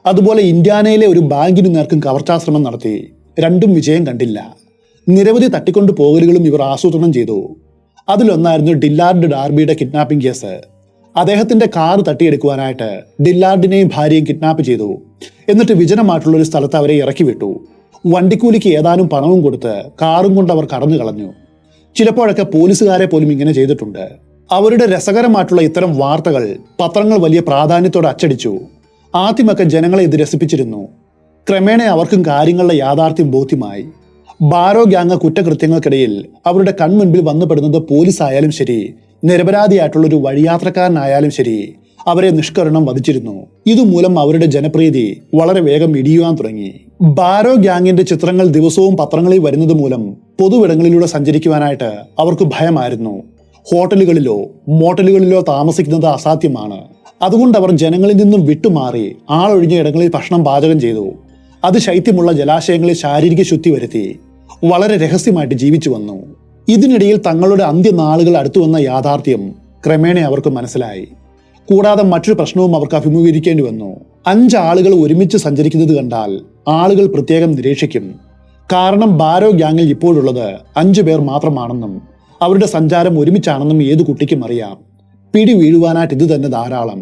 അതുപോലെ ഇന്ത്യാനയിലെ ഒരു ബാങ്കിനു നേർക്കും കവർച്ചാശ്രമം നടത്തി. രണ്ടും വിജയം കണ്ടില്ല. നിരവധി തട്ടിക്കൊണ്ടു പോകലുകളും ഇവർ ആസൂത്രണം ചെയ്തു. അതിലൊന്നായിരുന്നു ഡില്ലാർഡ് ഡാർബിയുടെ കിഡ്നാപ്പിംഗ് കേസ്. അദ്ദേഹത്തിന്റെ കാർ തട്ടിയെടുക്കുവാനായിട്ട് ഡില്ലാർഡിനെയും ഭാര്യയും കിഡ്നാപ്പ് ചെയ്തു. എന്നിട്ട് വിജനമായിട്ടുള്ള ഒരു സ്ഥലത്ത് അവരെ ഇറക്കി വിട്ടു. വണ്ടിക്കൂലിക്ക് ഏതാനും പണവും കൊടുത്ത് കാറും കൊണ്ട് അവർ കടന്നു കളഞ്ഞു. ചിലപ്പോഴൊക്കെ പോലീസുകാരെ പോലും ഇങ്ങനെ ചെയ്തിട്ടുണ്ട്. അവരുടെ രസകരമായിട്ടുള്ള ഇത്തരം വാർത്തകൾ പത്രങ്ങൾ വലിയ പ്രാധാന്യത്തോടെ അച്ചടിച്ചു. ആദ്യമൊക്കെ ജനങ്ങളെ ഇത് രസിപ്പിച്ചിരുന്നു. ക്രമേണ അവർക്കും കാര്യങ്ങളുടെ യാഥാർത്ഥ്യം ബോധ്യമായി. ബാരോ ഗ്യാങ് കുറ്റകൃത്യങ്ങൾക്കിടയിൽ അവരുടെ കൺമുൻപിൽ വന്നുപെടുന്നത് പോലീസ് ആയാലും ശരി, നിരപരാധിയായിട്ടുള്ള ഒരു വഴിയാത്രക്കാരനായാലും ശരി, അവരെ നിഷ്കരുണം വധിച്ചിരുന്നു. ഇതുമൂലം അവരുടെ ജനപ്രീതി വളരെ വേഗം ഇടിയുവാൻ തുടങ്ങി. ബാരോ ഗ്യാങ്ങിന്റെ ചിത്രങ്ങൾ ദിവസവും പത്രങ്ങളിൽ വരുന്നത് മൂലം പൊതുവിടങ്ങളിലൂടെ സഞ്ചരിക്കുവാനായിട്ട് അവർക്ക് ഭയമായിരുന്നു. ഹോട്ടലുകളിലോ മോട്ടലുകളിലോ താമസിക്കുന്നത് അസാധ്യമാണ്. അതുകൊണ്ട് അവർ ജനങ്ങളിൽ നിന്നും വിട്ടുമാറി ആളൊഴിഞ്ഞ ഇടങ്ങളിൽ ഭക്ഷണം പാചകം ചെയ്തു. അത് ശൈത്യമുള്ള ജലാശയങ്ങളിൽ ശാരീരിക ശുദ്ധി വരുത്തി വളരെ രഹസ്യമായിട്ട് ജീവിച്ചു വന്നു. ഇതിനിടയിൽ തങ്ങളുടെ അന്ത്യനാളുകൾ അടുത്തു വന്ന യാഥാർത്ഥ്യം ക്രമേണ അവർക്ക് മനസ്സിലായി. കൂടാതെ മറ്റൊരു പ്രശ്നവും അവർക്ക് അഭിമുഖീകരിക്കേണ്ടി വന്നു. 5 ആളുകൾ ഒരുമിച്ച് സഞ്ചരിക്കുന്നത് കണ്ടാൽ ആളുകൾ പ്രത്യേകം നിരീക്ഷിക്കും. കാരണം ബാരോ ഗ്യാങ്ങിൽ ഇപ്പോഴുള്ളത് 5 പേർ മാത്രമാണെന്നും അവരുടെ സഞ്ചാരം ഒരുമിച്ചാണെന്നും ഏതു കുട്ടിക്കും അറിയാം. പിടി വീഴുവാനായിട്ട് ഇത് തന്നെ ധാരാളം.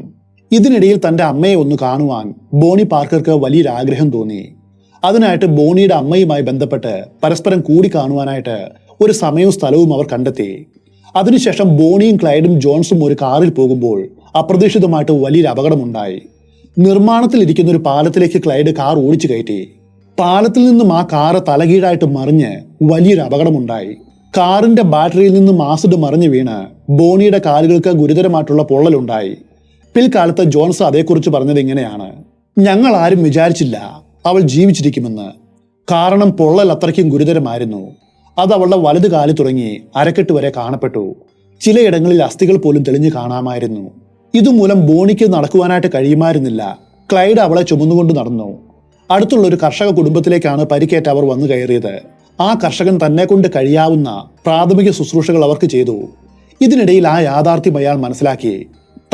ഇതിനിടയിൽ തന്റെ അമ്മയെ ഒന്ന് കാണുവാൻ ബോണി പാർക്കർക്ക് വലിയൊരാഗ്രഹം തോന്നി. അതിനായിട്ട് ബോണിയുടെ അമ്മയുമായി ബന്ധപ്പെട്ട് പരസ്പരം കൂടി കാണുവാനായിട്ട് ഒരു സമയവും സ്ഥലവും അവർ കണ്ടെത്തി. അതിനുശേഷം ബോണിയും ക്ലൈഡും ജോൺസും ഒരു കാറിൽ പോകുമ്പോൾ അപ്രതീക്ഷിതമായിട്ട് വലിയൊരു അപകടമുണ്ടായി. നിർമ്മാണത്തിലിരിക്കുന്ന ഒരു പാലത്തിലേക്ക് ക്ലൈഡ് കാർ ഓടിച്ചു കയറ്റി. പാലത്തിൽ നിന്നും ആ കാറ് തലകീഴായിട്ട് മറിഞ്ഞ് വലിയൊരു അപകടമുണ്ടായി. കാറിന്റെ ബാറ്ററിയിൽ നിന്നും ആസിഡ് മറിഞ്ഞു വീണ് ബോണിയുടെ കാലുകൾക്ക് ഗുരുതരമായിട്ടുള്ള പൊള്ളലുണ്ടായി. പിൽക്കാലത്ത് ജോൺസ് അതേക്കുറിച്ച് പറഞ്ഞത് ഇങ്ങനെയാണ്: ഞങ്ങൾ ആരും വിചാരിച്ചില്ല അവൾ ജീവിച്ചിരിക്കുമെന്ന്. കാരണം പൊള്ളൽ അത്രയ്ക്കും ഗുരുതരമായിരുന്നു. അത് അവളുടെ വലതു കാലിൽ തുടങ്ങി അരക്കെട്ട് വരെ കാണപ്പെട്ടു. ചിലയിടങ്ങളിൽ അസ്ഥികൾ പോലും തെളിഞ്ഞു കാണാമായിരുന്നു. ഇതുമൂലം ബോണിക്ക് നടക്കുവാനായിട്ട് കഴിയുമായിരുന്നില്ല. ക്ലൈഡ് അവളെ ചുമന്നുകൊണ്ട് നടന്നു. അടുത്തുള്ള ഒരു കർഷക കുടുംബത്തിലേക്കാണ് പരിക്കേറ്റ് അവർ വന്നു കയറിയത്. ആ കർഷകൻ തന്നെ കൊണ്ട് കഴിയാവുന്ന പ്രാഥമിക ശുശ്രൂഷകൾ അവർക്ക് ചെയ്തു. ഇതിനിടയിൽ ആ യാഥാർത്ഥ്യം അയാൾ മനസ്സിലാക്കി.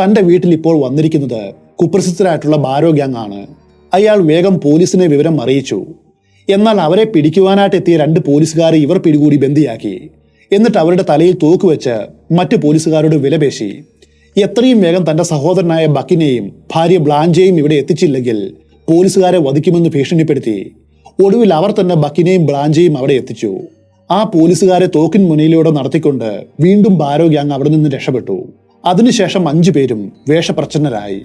തന്റെ വീട്ടിൽ ഇപ്പോൾ വന്നിരിക്കുന്നത് കുപ്രസിദ്ധരായിട്ടുള്ള ബാരോ ഗ്യാങ് ആണ്. അയാൾ വേഗം പോലീസിനെ വിവരം അറിയിച്ചു. എന്നാൽ അവരെ പിടിക്കുവാനായിട്ട് എത്തിയ 2 പോലീസുകാരെ ഇവർ പിടികൂടി ബന്ദിയാക്കി. എന്നിട്ട് അവരുടെ തലയിൽ തോക്കുവെച്ച് മറ്റു പോലീസുകാരോട് വിലപേശി. എത്രയും വേഗം തന്റെ സഹോദരനായ ബക്കിനെയും ഭാര്യ ബ്ലാഞ്ചെയും ഇവിടെ എത്തിച്ചില്ലെങ്കിൽ പോലീസുകാരെ വധിക്കുമെന്ന് ഭീഷണിപ്പെടുത്തി. ഒടുവിൽ അവർ തന്നെ ബക്കിനെയും ബ്ലാഞ്ചെയും അവിടെ എത്തിച്ചു. ആ പോലീസുകാരെ തോക്കിൻ മുനയിലൂടെ നടത്തിക്കൊണ്ട് വീണ്ടും ബാരോ ഗ്യാങ് അവിടെ നിന്ന് രക്ഷപ്പെട്ടു. അതിനുശേഷം 5 പേരും വേഷപ്രച്ഛന്നരായി.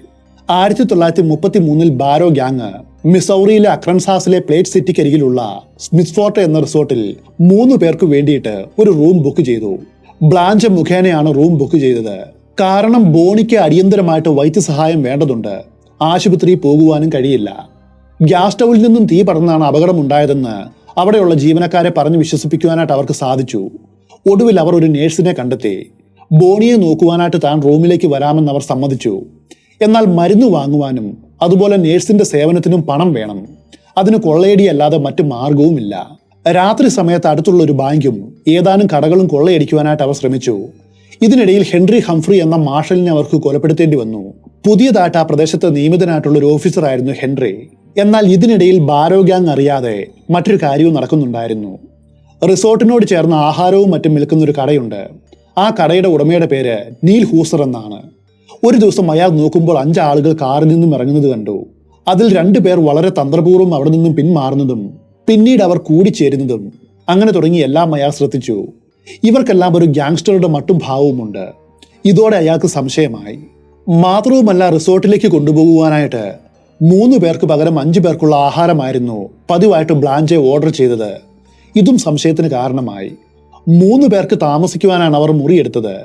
1933 ബാരോ ഗ്യാങ് മിസൗറിയിലെ അക്രൻസാസിലെ പ്ലേറ്റ് സിറ്റിക്കരികിലുള്ള സ്മിത്ത് ഫോർട്ട് എന്ന റിസോർട്ടിൽ 3 പേർക്ക് വേണ്ടിയിട്ട് ഒരു റൂം ബുക്ക് ചെയ്തു. ബ്ലാഞ്ച മുഖേനയാണ് റൂം ബുക്ക് ചെയ്തത്. കാരണം ബോണിക്ക് അടിയന്തരമായിട്ട് വൈദ്യസഹായം വേണ്ടതുണ്ട്. ആശുപത്രിയിൽ പോകുവാനും കഴിയില്ല. ഗ്യാസ് സ്റ്റൗവിൽ നിന്നും തീ പടർന്നാണ് അപകടമുണ്ടായതെന്ന് അവിടെയുള്ള ജീവനക്കാരെ പറഞ്ഞ് വിശ്വസിപ്പിക്കുവാനായിട്ട് അവർക്ക് സാധിച്ചു. ഒടുവിൽ അവർ ഒരു നേഴ്സിനെ കണ്ടെത്തി. ബോണിയെ നോക്കുവാനായിട്ട് താൻ റൂമിലേക്ക് വരാമെന്ന് അവർ സമ്മതിച്ചു. എന്നാൽ മരുന്ന് വാങ്ങുവാനും അതുപോലെ നേഴ്സിന്റെ സേവനത്തിനും പണം വേണം. അതിന് കൊള്ളയടിയല്ലാതെ മറ്റു മാർഗവുമില്ല. രാത്രി സമയത്ത് അടുത്തുള്ള ഒരു ബാങ്കും ഏതാനും കടകളും കൊള്ളയടിക്കുവാനായിട്ട് അവർ ശ്രമിച്ചു. ഇതിനിടയിൽ ഹെൻറി ഹംഫ്രി എന്ന മാർഷലിനെ അവർക്ക് കൊലപ്പെടുത്തേണ്ടി വന്നു. പുതിയതായിട്ട് ആ പ്രദേശത്ത് നിയമിതനായിട്ടുള്ള ഒരു ഓഫീസറായിരുന്നു ഹെൻറി. എന്നാൽ ഇതിനിടയിൽ ബാരോ ഗ്യാങ് അറിയാതെ മറ്റൊരു കാര്യവും നടക്കുന്നുണ്ടായിരുന്നു. റിസോർട്ടിനോട് ചേർന്ന് ആഹാരവും മറ്റും വിൽക്കുന്ന ഒരു കടയുണ്ട്. ആ കടയുടെ ഉടമയുടെ പേര് നീൽ ഹൂസർ എന്നാണ്. ഒരു ദിവസം അയാൾ നോക്കുമ്പോൾ 5 ആളുകൾ കാറിൽ നിന്നും ഇറങ്ങുന്നത് കണ്ടു. അതിൽ 2 പേർ വളരെ തന്ത്രപൂർവ്വം അവിടെ നിന്നും പിന്മാറുന്നതും പിന്നീട് അവർ കൂടിച്ചേരുന്നതും അങ്ങനെ തുടങ്ങി എല്ലാം അയാൾ ശ്രദ്ധിച്ചു. ഇവർക്കെല്ലാം ഒരു ഗ്യാങ്സ്റ്ററുടെ മട്ടും ഭാവവുമുണ്ട്. ഇതോടെ അയാൾക്ക് സംശയമായി. മാത്രവുമല്ല, റിസോർട്ടിലേക്ക് കൊണ്ടുപോകുവാനായിട്ട് 3 പേർക്ക് പകരം 5 പേർക്കുള്ള ആഹാരമായിരുന്നു പതിവായിട്ട് ബ്ലാഞ്ചെ ഓർഡർ ചെയ്തത്. ഇതും സംശയത്തിന് കാരണമായി. 3 പേർക്ക് താമസിക്കുവാനാണ് അവർ മുറിയെടുത്തത്.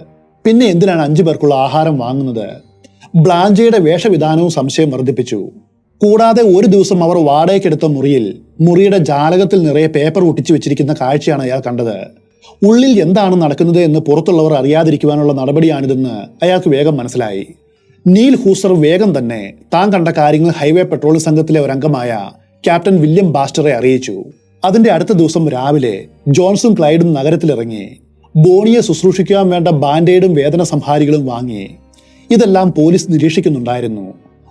പിന്നെ എന്തിനാണ് 5 പേർക്കുള്ള ആഹാരം വാങ്ങുന്നത്? ബ്ലാഞ്ചയുടെ വേഷവിധാനവും സംശയം വർദ്ധിപ്പിച്ചു. കൂടാതെ ഒരു ദിവസം അവർ വാടകയ്ക്കെടുത്ത മുറിയുടെ ജാലകത്തിൽ നിറയെ പേപ്പർ ഒട്ടിച്ചു വെച്ചിരിക്കുന്ന കാഴ്ചയാണ് അയാൾ കണ്ടത്. ഉള്ളിൽ എന്താണ് നടക്കുന്നത് എന്ന് പുറത്തുള്ളവർ അറിയാതിരിക്കുവാനുള്ള നടപടിയാണിതെന്ന് അയാൾക്ക് വേഗം മനസ്സിലായി. നീൽ ഹൂസർ വേഗം തന്നെ താൻ കണ്ട കാര്യങ്ങൾ ഹൈവേ പെട്രോൾ സംഘത്തിലെ ഒരംഗമായ ക്യാപ്റ്റൻ വില്യം ബാസ്റ്ററെ അറിയിച്ചു. അതിന്റെ അടുത്ത ദിവസം രാവിലെ ജോൺസും ക്ലൈഡും നഗരത്തിലിറങ്ങി. ബോണിയെ ശുശ്രൂഷിക്കാൻ വേണ്ട ബാൻഡേഡും വേദന സംഹാരികളും വാങ്ങി. ഇതെല്ലാം പോലീസ് നിരീക്ഷിക്കുന്നുണ്ടായിരുന്നു.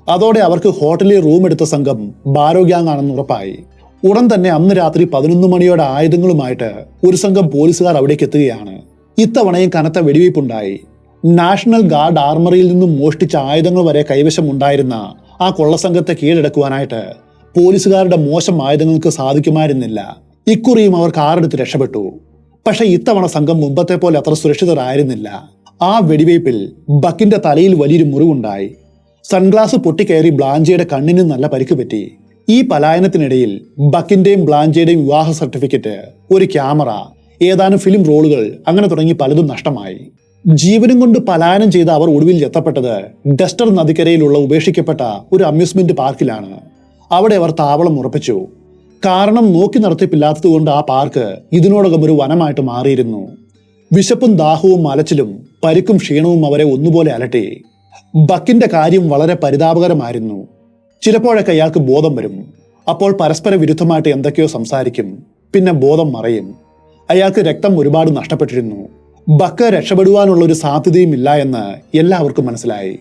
അതോടെ അവർക്ക് ഹോട്ടലിൽ റൂം എടുത്ത സംഘം ബാരോ ഗ്യാങ് ആണെന്ന് ഉറപ്പായി. ഉടൻ തന്നെ അന്ന് രാത്രി 11 മണിയോടെ ആയുധങ്ങളുമായിട്ട് ഒരു സംഘം പോലീസുകാർ അവിടേക്ക് എത്തുകയാണ്. ഇത്തവണയും കനത്ത വെടിവയ്പുണ്ടായി. നാഷണൽ ഗാർഡ് ആർമറിയിൽ നിന്നും മോഷ്ടിച്ച ആയുധങ്ങൾ വരെ കൈവശം ഉണ്ടായിരുന്ന ആ കൊള്ളസംഘത്തെ കീഴടക്കുവാനായിട്ട് പോലീസുകാരുടെ മോശം ആയുധങ്ങൾക്ക് സാധിക്കുമായിരുന്നില്ല. ഇക്കുറിയും അവർ കാറെടുത്ത് രക്ഷപ്പെട്ടു. പക്ഷെ ഇത്തവണ സംഘം മുമ്പത്തെ പോലെ അത്ര സുരക്ഷിതരായിരുന്നില്ല. ആ വെടിവയ്പിൽ ബക്കിന്റെ തലയിൽ വലിയൊരു മുറിവുണ്ടായി. സൺഗ്ലാസ് പൊട്ടിക്കയറി ബ്ലാഞ്ചയുടെ കണ്ണിന് നല്ല പരിക്ക് പറ്റി. ഈ പലായനത്തിനിടയിൽ ബക്കിന്റെയും ബ്ലാഞ്ചയുടെയും വിവാഹ സർട്ടിഫിക്കറ്റ്, ഒരു ക്യാമറ, ഏതാനും ഫിലിം റോളുകൾ അങ്ങനെ തുടങ്ങി പലതും നഷ്ടമായി. ജീവനും കൊണ്ട് പലായനം ചെയ്ത അവർ ഒടുവിൽ എത്തപ്പെട്ടത് ഡസ്റ്റർ നദിക്കരയിലുള്ള ഉപേക്ഷിക്കപ്പെട്ട ഒരു അമ്യൂസ്മെന്റ് പാർക്കിലാണ്. അവിടെ അവർ താവളം ഉറപ്പിച്ചു. കാരണം നോക്കി നടത്തിപ്പില്ലാത്തതുകൊണ്ട് ആ പാർക്ക് ഇതിനോടകം ഒരു വനമായിട്ട് മാറിയിരുന്നു. വിശപ്പും ദാഹവും അലച്ചിലും പരിക്കും ക്ഷീണവും അവരെ ഒന്നുപോലെ അലട്ടി. ബക്കിന്റെ കാര്യം വളരെ പരിതാപകരമായിരുന്നു. ചിലപ്പോഴൊക്കെ അയാൾക്ക് ബോധം വരും. അപ്പോൾ പരസ്പര വിരുദ്ധമായിട്ട് എന്തൊക്കെയോ സംസാരിക്കും. പിന്നെ ബോധം മറയും. അയാൾക്ക് രക്തം ഒരുപാട് നഷ്ടപ്പെട്ടിരുന്നു. ബക്ക് രക്ഷപ്പെടുവാനുള്ള ഒരു സാധ്യതയും ഇല്ല എന്ന് എല്ലാവർക്കും മനസ്സിലായി.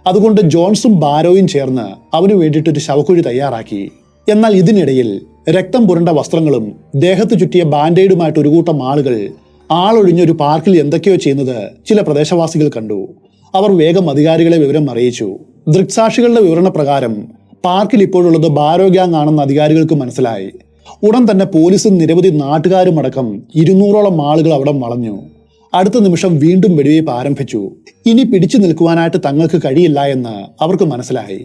അതുകൊണ്ട് ജോൺസും ബാരോയും ചേർന്ന് അവന് വേണ്ടിയിട്ടൊരു ശവക്കുഴി തയ്യാറാക്കി. എന്നാൽ ഇതിനിടയിൽ രക്തം പുരണ്ട വസ്ത്രങ്ങളും ദേഹത്ത് ചുറ്റിയ ബാൻഡേഡുമായിട്ട് ഒരു കൂട്ടം ആളുകൾ ആളൊഴിഞ്ഞൊരു പാർക്കിൽ എന്തൊക്കെയോ ചെയ്യുന്നത് ചില പ്രദേശവാസികൾ കണ്ടു. അവർ വേഗം അധികാരികളെ വിവരം അറിയിച്ചു. ദൃക്സാക്ഷികളുടെ വിവരണപ്രകാരം പാർക്കിൽ ഇപ്പോഴുള്ളത് ബാരോ ഗ്യാങ് ആണെന്ന് അധികാരികൾക്ക് മനസ്സിലായി. ഉടൻ തന്നെ പോലീസും നിരവധി നാട്ടുകാരും അടക്കം 200ഓളം ആളുകൾ അവിടെ വളഞ്ഞു. അടുത്ത നിമിഷം വീണ്ടും വെടിവയ്പ് ആരംഭിച്ചു. ഇനി പിടിച്ചു നിൽക്കുവാനായിട്ട് തങ്ങൾക്ക് കഴിയില്ല എന്ന് അവർക്ക് മനസ്സിലായി.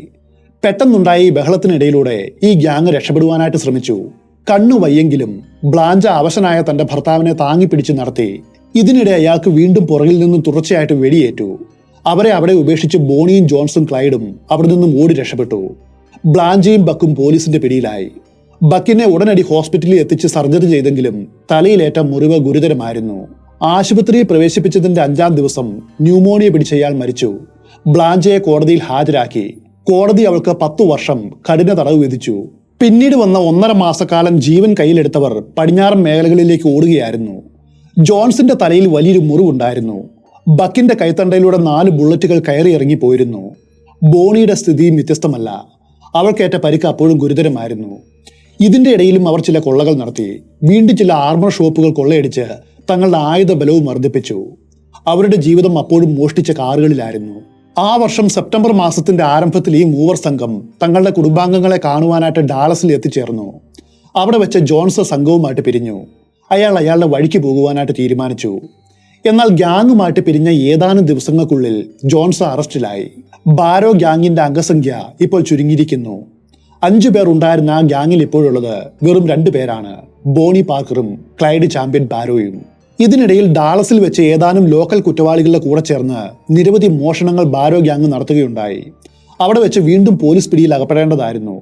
പെട്ടെന്നുണ്ടായ ഈ ബഹളത്തിനിടയിലൂടെ ഈ ഗ്യാങ് രക്ഷപ്പെടുവാനായിട്ട് ശ്രമിച്ചു. കണ്ണു വയ്യെങ്കിലും ബ്ലാഞ്ച അവശനായ തന്റെ ഭർത്താവിനെ താങ്ങിപ്പിടിച്ചു നടത്തി. ഇതിനിടെ അയാൾക്ക് വീണ്ടും പുറകിൽ നിന്നും തുടർച്ചയായിട്ട് വെടിയേറ്റു. അവരെ അവിടെ ഉപേക്ഷിച്ച് ബോണിയും ജോൺസും ക്ലൈഡും അവിടെ നിന്നും ഓടി രക്ഷപ്പെട്ടു. ബ്ലാഞ്ചയും ബക്കും പോലീസിന്റെ പിടിയിലായി. ബക്കിനെ ഉടനടി ഹോസ്പിറ്റലിൽ എത്തിച്ച് സർജറി ചെയ്തെങ്കിലും തലയിലേറ്റ മുറിവ് ഗുരുതരമായിരുന്നു. ആശുപത്രിയിൽ പ്രവേശിപ്പിച്ചതിന്റെ 5-ാം ദിവസം ന്യൂമോണിയ പിടിച്ച അയാൾ മരിച്ചു. ബ്ലാഞ്ചയെ കോടതിയിൽ ഹാജരാക്കി. കോടതി അവൾക്ക് 10 വർഷം കഠിന തടവ് വിധിച്ചു. പിന്നീട് വന്ന 1.5 മാസക്കാലം ജീവൻ കയ്യിലെടുത്തവർ പടിഞ്ഞാറൻ മേഖലകളിലേക്ക് ഓടുകയായിരുന്നു. ജോൺസിന്റെ തലയിൽ വലിയൊരു മുറിവുണ്ടായിരുന്നു. ബക്കിന്റെ കൈത്തണ്ടയിലൂടെ 4 ബുള്ളറ്റുകൾ കയറി ഇറങ്ങി പോയിരുന്നു. ബോണിയുടെ സ്ഥിതിയും വ്യത്യസ്തമല്ല. അവൾക്കേറ്റ പരിക്ക് അപ്പോഴും ഗുരുതരമായിരുന്നു. ഇതിന്റെ ഇടയിലും അവർ ചില കൊള്ളകൾ നടത്തി. വീണ്ടും ചില ആർമർ ഷോപ്പുകൾ കൊള്ളയടിച്ച് തങ്ങളുടെ ആയുധ ബലവും വർദ്ധിപ്പിച്ചു. അവരുടെ ജീവിതം അപ്പോഴും മോഷ്ടിച്ച കാറുകളിലായിരുന്നു. ആ വർഷം സെപ്റ്റംബർ മാസത്തിന്റെ ആരംഭത്തിൽ ഈ മൂവർ സംഘം തങ്ങളുടെ കുടുംബാംഗങ്ങളെ കാണുവാനായിട്ട് ഡാളസിൽ എത്തിച്ചേർന്നു. അവിടെ വെച്ച് ജോൺസ് സംഘവുമായിട്ട് പിരിഞ്ഞു. അയാളുടെ വഴിക്ക് പോകുവാനായിട്ട് തീരുമാനിച്ചു. എന്നാൽ ഗ്യാങ്ങുമായിട്ട് പിരിഞ്ഞ ഏതാനും ദിവസങ്ങൾക്കുള്ളിൽ ജോൺസ് അറസ്റ്റിലായി. ബാരോ ഗ്യാങ്ങിന്റെ അംഗസംഖ്യ ഇപ്പോൾ ചുരുങ്ങിയിരിക്കുന്നു. 5 പേർ ഉണ്ടായിരുന്ന ആ ഗ്യാങ്ങിൽ ഇപ്പോഴുള്ളത് വെറും 2 പേരാണ്, ബോണി പാർക്കറും ക്ലൈഡ് ചാമ്പ്യൻ ബാരോയും. ഇതിനിടയിൽ ഡാളസിൽ വെച്ച് ഏതാനും ലോക്കൽ കുറ്റവാളികളുടെ കൂടെ ചേർന്ന് നിരവധി മോഷണങ്ങൾ ബാരോ ഗ്യാങ് നടത്തുകയുണ്ടായി. അവിടെ വെച്ച് വീണ്ടും പോലീസ് പിടിയിൽ അകപ്പെടേണ്ടതായിരുന്നു.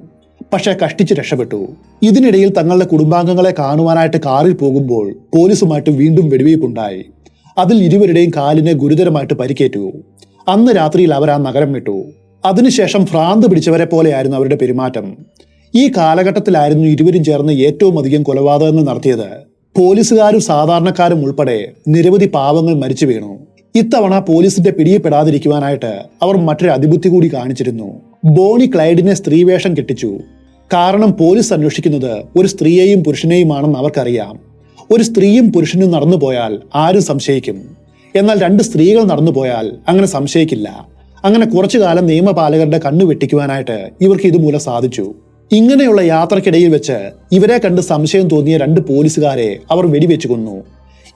പക്ഷേ കഷ്ടിച്ച് രക്ഷപ്പെട്ടു. ഇതിനിടയിൽ തങ്ങളുടെ കുടുംബാംഗങ്ങളെ കാണുവാനായിട്ട് കാറിൽ പോകുമ്പോൾ പോലീസുമായിട്ട് വീണ്ടും വെടിവയ്പുണ്ടായി. അതിൽ ഇരുവരുടെയും കാലിനെ ഗുരുതരമായിട്ട് പരിക്കേറ്റു. അന്ന് രാത്രിയിൽ അവർ ആ നഗരം വിട്ടു. അതിനുശേഷം ഭ്രാന്ത് പിടിച്ചവരെ പോലെയായിരുന്നു അവരുടെ പെരുമാറ്റം. ഈ കാലഘട്ടത്തിലായിരുന്നു ഇരുവരും ചേർന്ന് ഏറ്റവും അധികം കൊലപാതകങ്ങൾ നടത്തിയത്. പോലീസുകാരും സാധാരണക്കാരും ഉൾപ്പെടെ നിരവധി പാവങ്ങൾ മരിച്ചു വീണു. ഇത്തവണ പോലീസിന്റെ പിടിയിൽപ്പെടാതിരിക്കുവാനായിട്ട് അവർ മറ്റൊരു അതിബുദ്ധി കൂടി കാണിച്ചിരുന്നു. ബോണി ക്ലൈഡിനെ സ്ത്രീവേഷം കെട്ടിച്ചു. കാരണം പോലീസ് അന്വേഷിക്കുന്നത് ഒരു സ്ത്രീയെയും പുരുഷനെയുമാണെന്ന് അവർക്കറിയാം. ഒരു സ്ത്രീയും പുരുഷനും നടന്നു പോയാൽ ആരും സംശയിക്കും. എന്നാൽ രണ്ട് സ്ത്രീകൾ നടന്നു പോയാൽ അങ്ങനെ സംശയിക്കില്ല. അങ്ങനെ കുറച്ചു കാലം നിയമപാലകരുടെ കണ്ണു വെട്ടിക്കുവാനായിട്ട് ഇവർക്ക് ഇതുമൂലം സാധിച്ചു. ഇങ്ങനെയുള്ള യാത്രക്കിടയിൽ വെച്ച് ഇവരെ കണ്ട് സംശയം തോന്നിയ രണ്ട് പോലീസുകാരെ അവർ വെടിവെച്ചു കൊന്നു.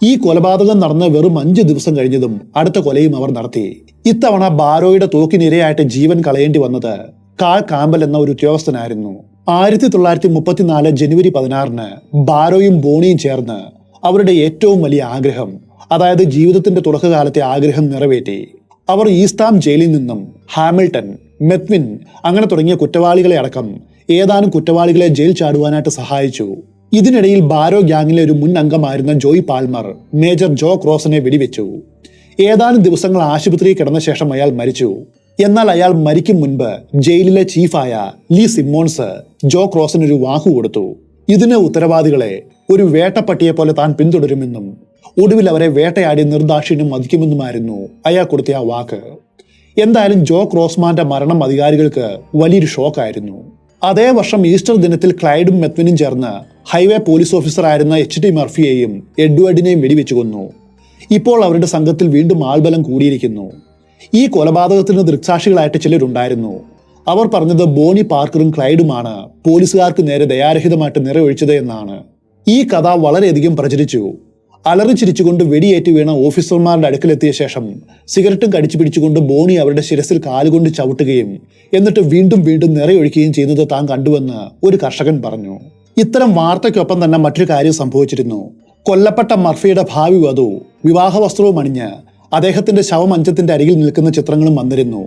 ഈ കൊലപാതകം നടന്ന് വെറും 5 ദിവസം കഴിഞ്ഞതും അടുത്ത കൊലയും അവർ നടത്തി. ഇത്തവണ ബാരോയുടെ തോക്കിനിരയായിട്ട് ജീവൻ കളയേണ്ടി വന്നത് കാൾ കാമ്പൽ എന്ന ഒരു ഉദ്യോഗസ്ഥനായിരുന്നു. 1934 ജനുവരി 16 ബാരോയും ബോണിയും ചേർന്ന് അവരുടെ ഏറ്റവും വലിയ ആഗ്രഹം, അതായത് ജീവിതത്തിന്റെ തുടക്കകാലത്തെ ആഗ്രഹം നിറവേറ്റി. അവർ ഈസ്താം ജയിലിൽ നിന്നും ഹാമിൽട്ടൺ, മെത്വിൻ അങ്ങനെ തുടങ്ങിയ കുറ്റവാളികളെ അടക്കം ഏതാനും കുറ്റവാളികളെ ജയിൽ ചാടുവാനായിട്ട് സഹായിച്ചു. ഇതിനിടയിൽ ബാരോ ഗ്യാങ്ങിലെ ഒരു മുൻ അംഗമായിരുന്ന ജോയ് പാൽമർ മേജർ ജോ ക്രോസിനെ വെടിവെച്ചു. ഏതാനും ദിവസങ്ങൾ ആശുപത്രിയിൽ കിടന്ന ശേഷം അയാൾ മരിച്ചു. എന്നാൽ അയാൾ മരിക്കും മുൻപ് ജയിലിലെ ചീഫായ ലീ സിമ്മോൺസ് ജോ ക്രോസിന് ഒരു വാക്കു കൊടുത്തു. ഇതിന് ഉത്തരവാദികളെ ഒരു വേട്ടപ്പട്ടിയെ പോലെ താൻ പിന്തുടരുമെന്നും ഒടുവിൽ അവരെ വേട്ടയാടി നിർദാക്ഷിണ്യം വധിക്കുമെന്നുമായിരുന്നു അയാൾ കൊടുത്ത ആ വാക്ക്. എന്തായാലും ജോ ക്രോസ്മാന്റെ മരണം അധികാരികൾക്ക് വലിയൊരു ഷോക്കായിരുന്നു. അതേ വർഷം ഈസ്റ്റർ ദിനത്തിൽ ക്ലൈഡും മെത്വിനും ചേർന്ന് ഹൈവേ പോലീസ് ഓഫീസറായിരുന്ന HT മർഫിയെയും എഡ്വേർഡിനെയും വെടിവെച്ചു കൊന്നു. ഇപ്പോൾ അവരുടെ സംഘത്തിൽ വീണ്ടും ആൾബലം കൂടിയിരിക്കുന്നു. ഈ കൊലപാതകത്തിന് ദൃക്സാക്ഷികളായിട്ട് ചിലരുണ്ടായിരുന്നു. അവർ പറഞ്ഞത് ബോണി പാർക്കറും ക്ലൈഡുമാണ് പോലീസുകാർക്ക് നേരെ ദയാരഹിതമായിട്ട് നിറയൊഴിച്ചത് എന്നാണ്. ഈ കഥ വളരെയധികം പ്രചരിച്ചു. അലറി ചിരിച്ചുകൊണ്ട് വെടിയേറ്റ് വീണ ഓഫീസർമാരുടെ അടുക്കലെത്തിയ ശേഷം സിഗരറ്റും കടിച്ചു പിടിച്ചുകൊണ്ട് ബോണി അവരുടെ ശിരസിൽ കാലുകൊണ്ട് ചവിട്ടുകയും എന്നിട്ട് വീണ്ടും വീണ്ടും നിറയൊഴിക്കുകയും ചെയ്യുന്നത് താൻ കണ്ടുവെന്ന് ഒരു കർഷകൻ പറഞ്ഞു. ഇത്തരം വാർത്തയ്ക്കൊപ്പം തന്നെ മറ്റൊരു കാര്യം സംഭവിച്ചിരുന്നു. കൊല്ലപ്പെട്ട മർഫിയുടെ ഭാവി വധു വിവാഹ വസ്ത്രവും അണിഞ്ഞ് അദ്ദേഹത്തിന്റെ ശവമഞ്ചത്തിന്റെ അരികിൽ നിൽക്കുന്ന ചിത്രങ്ങളും വന്നിരുന്നു.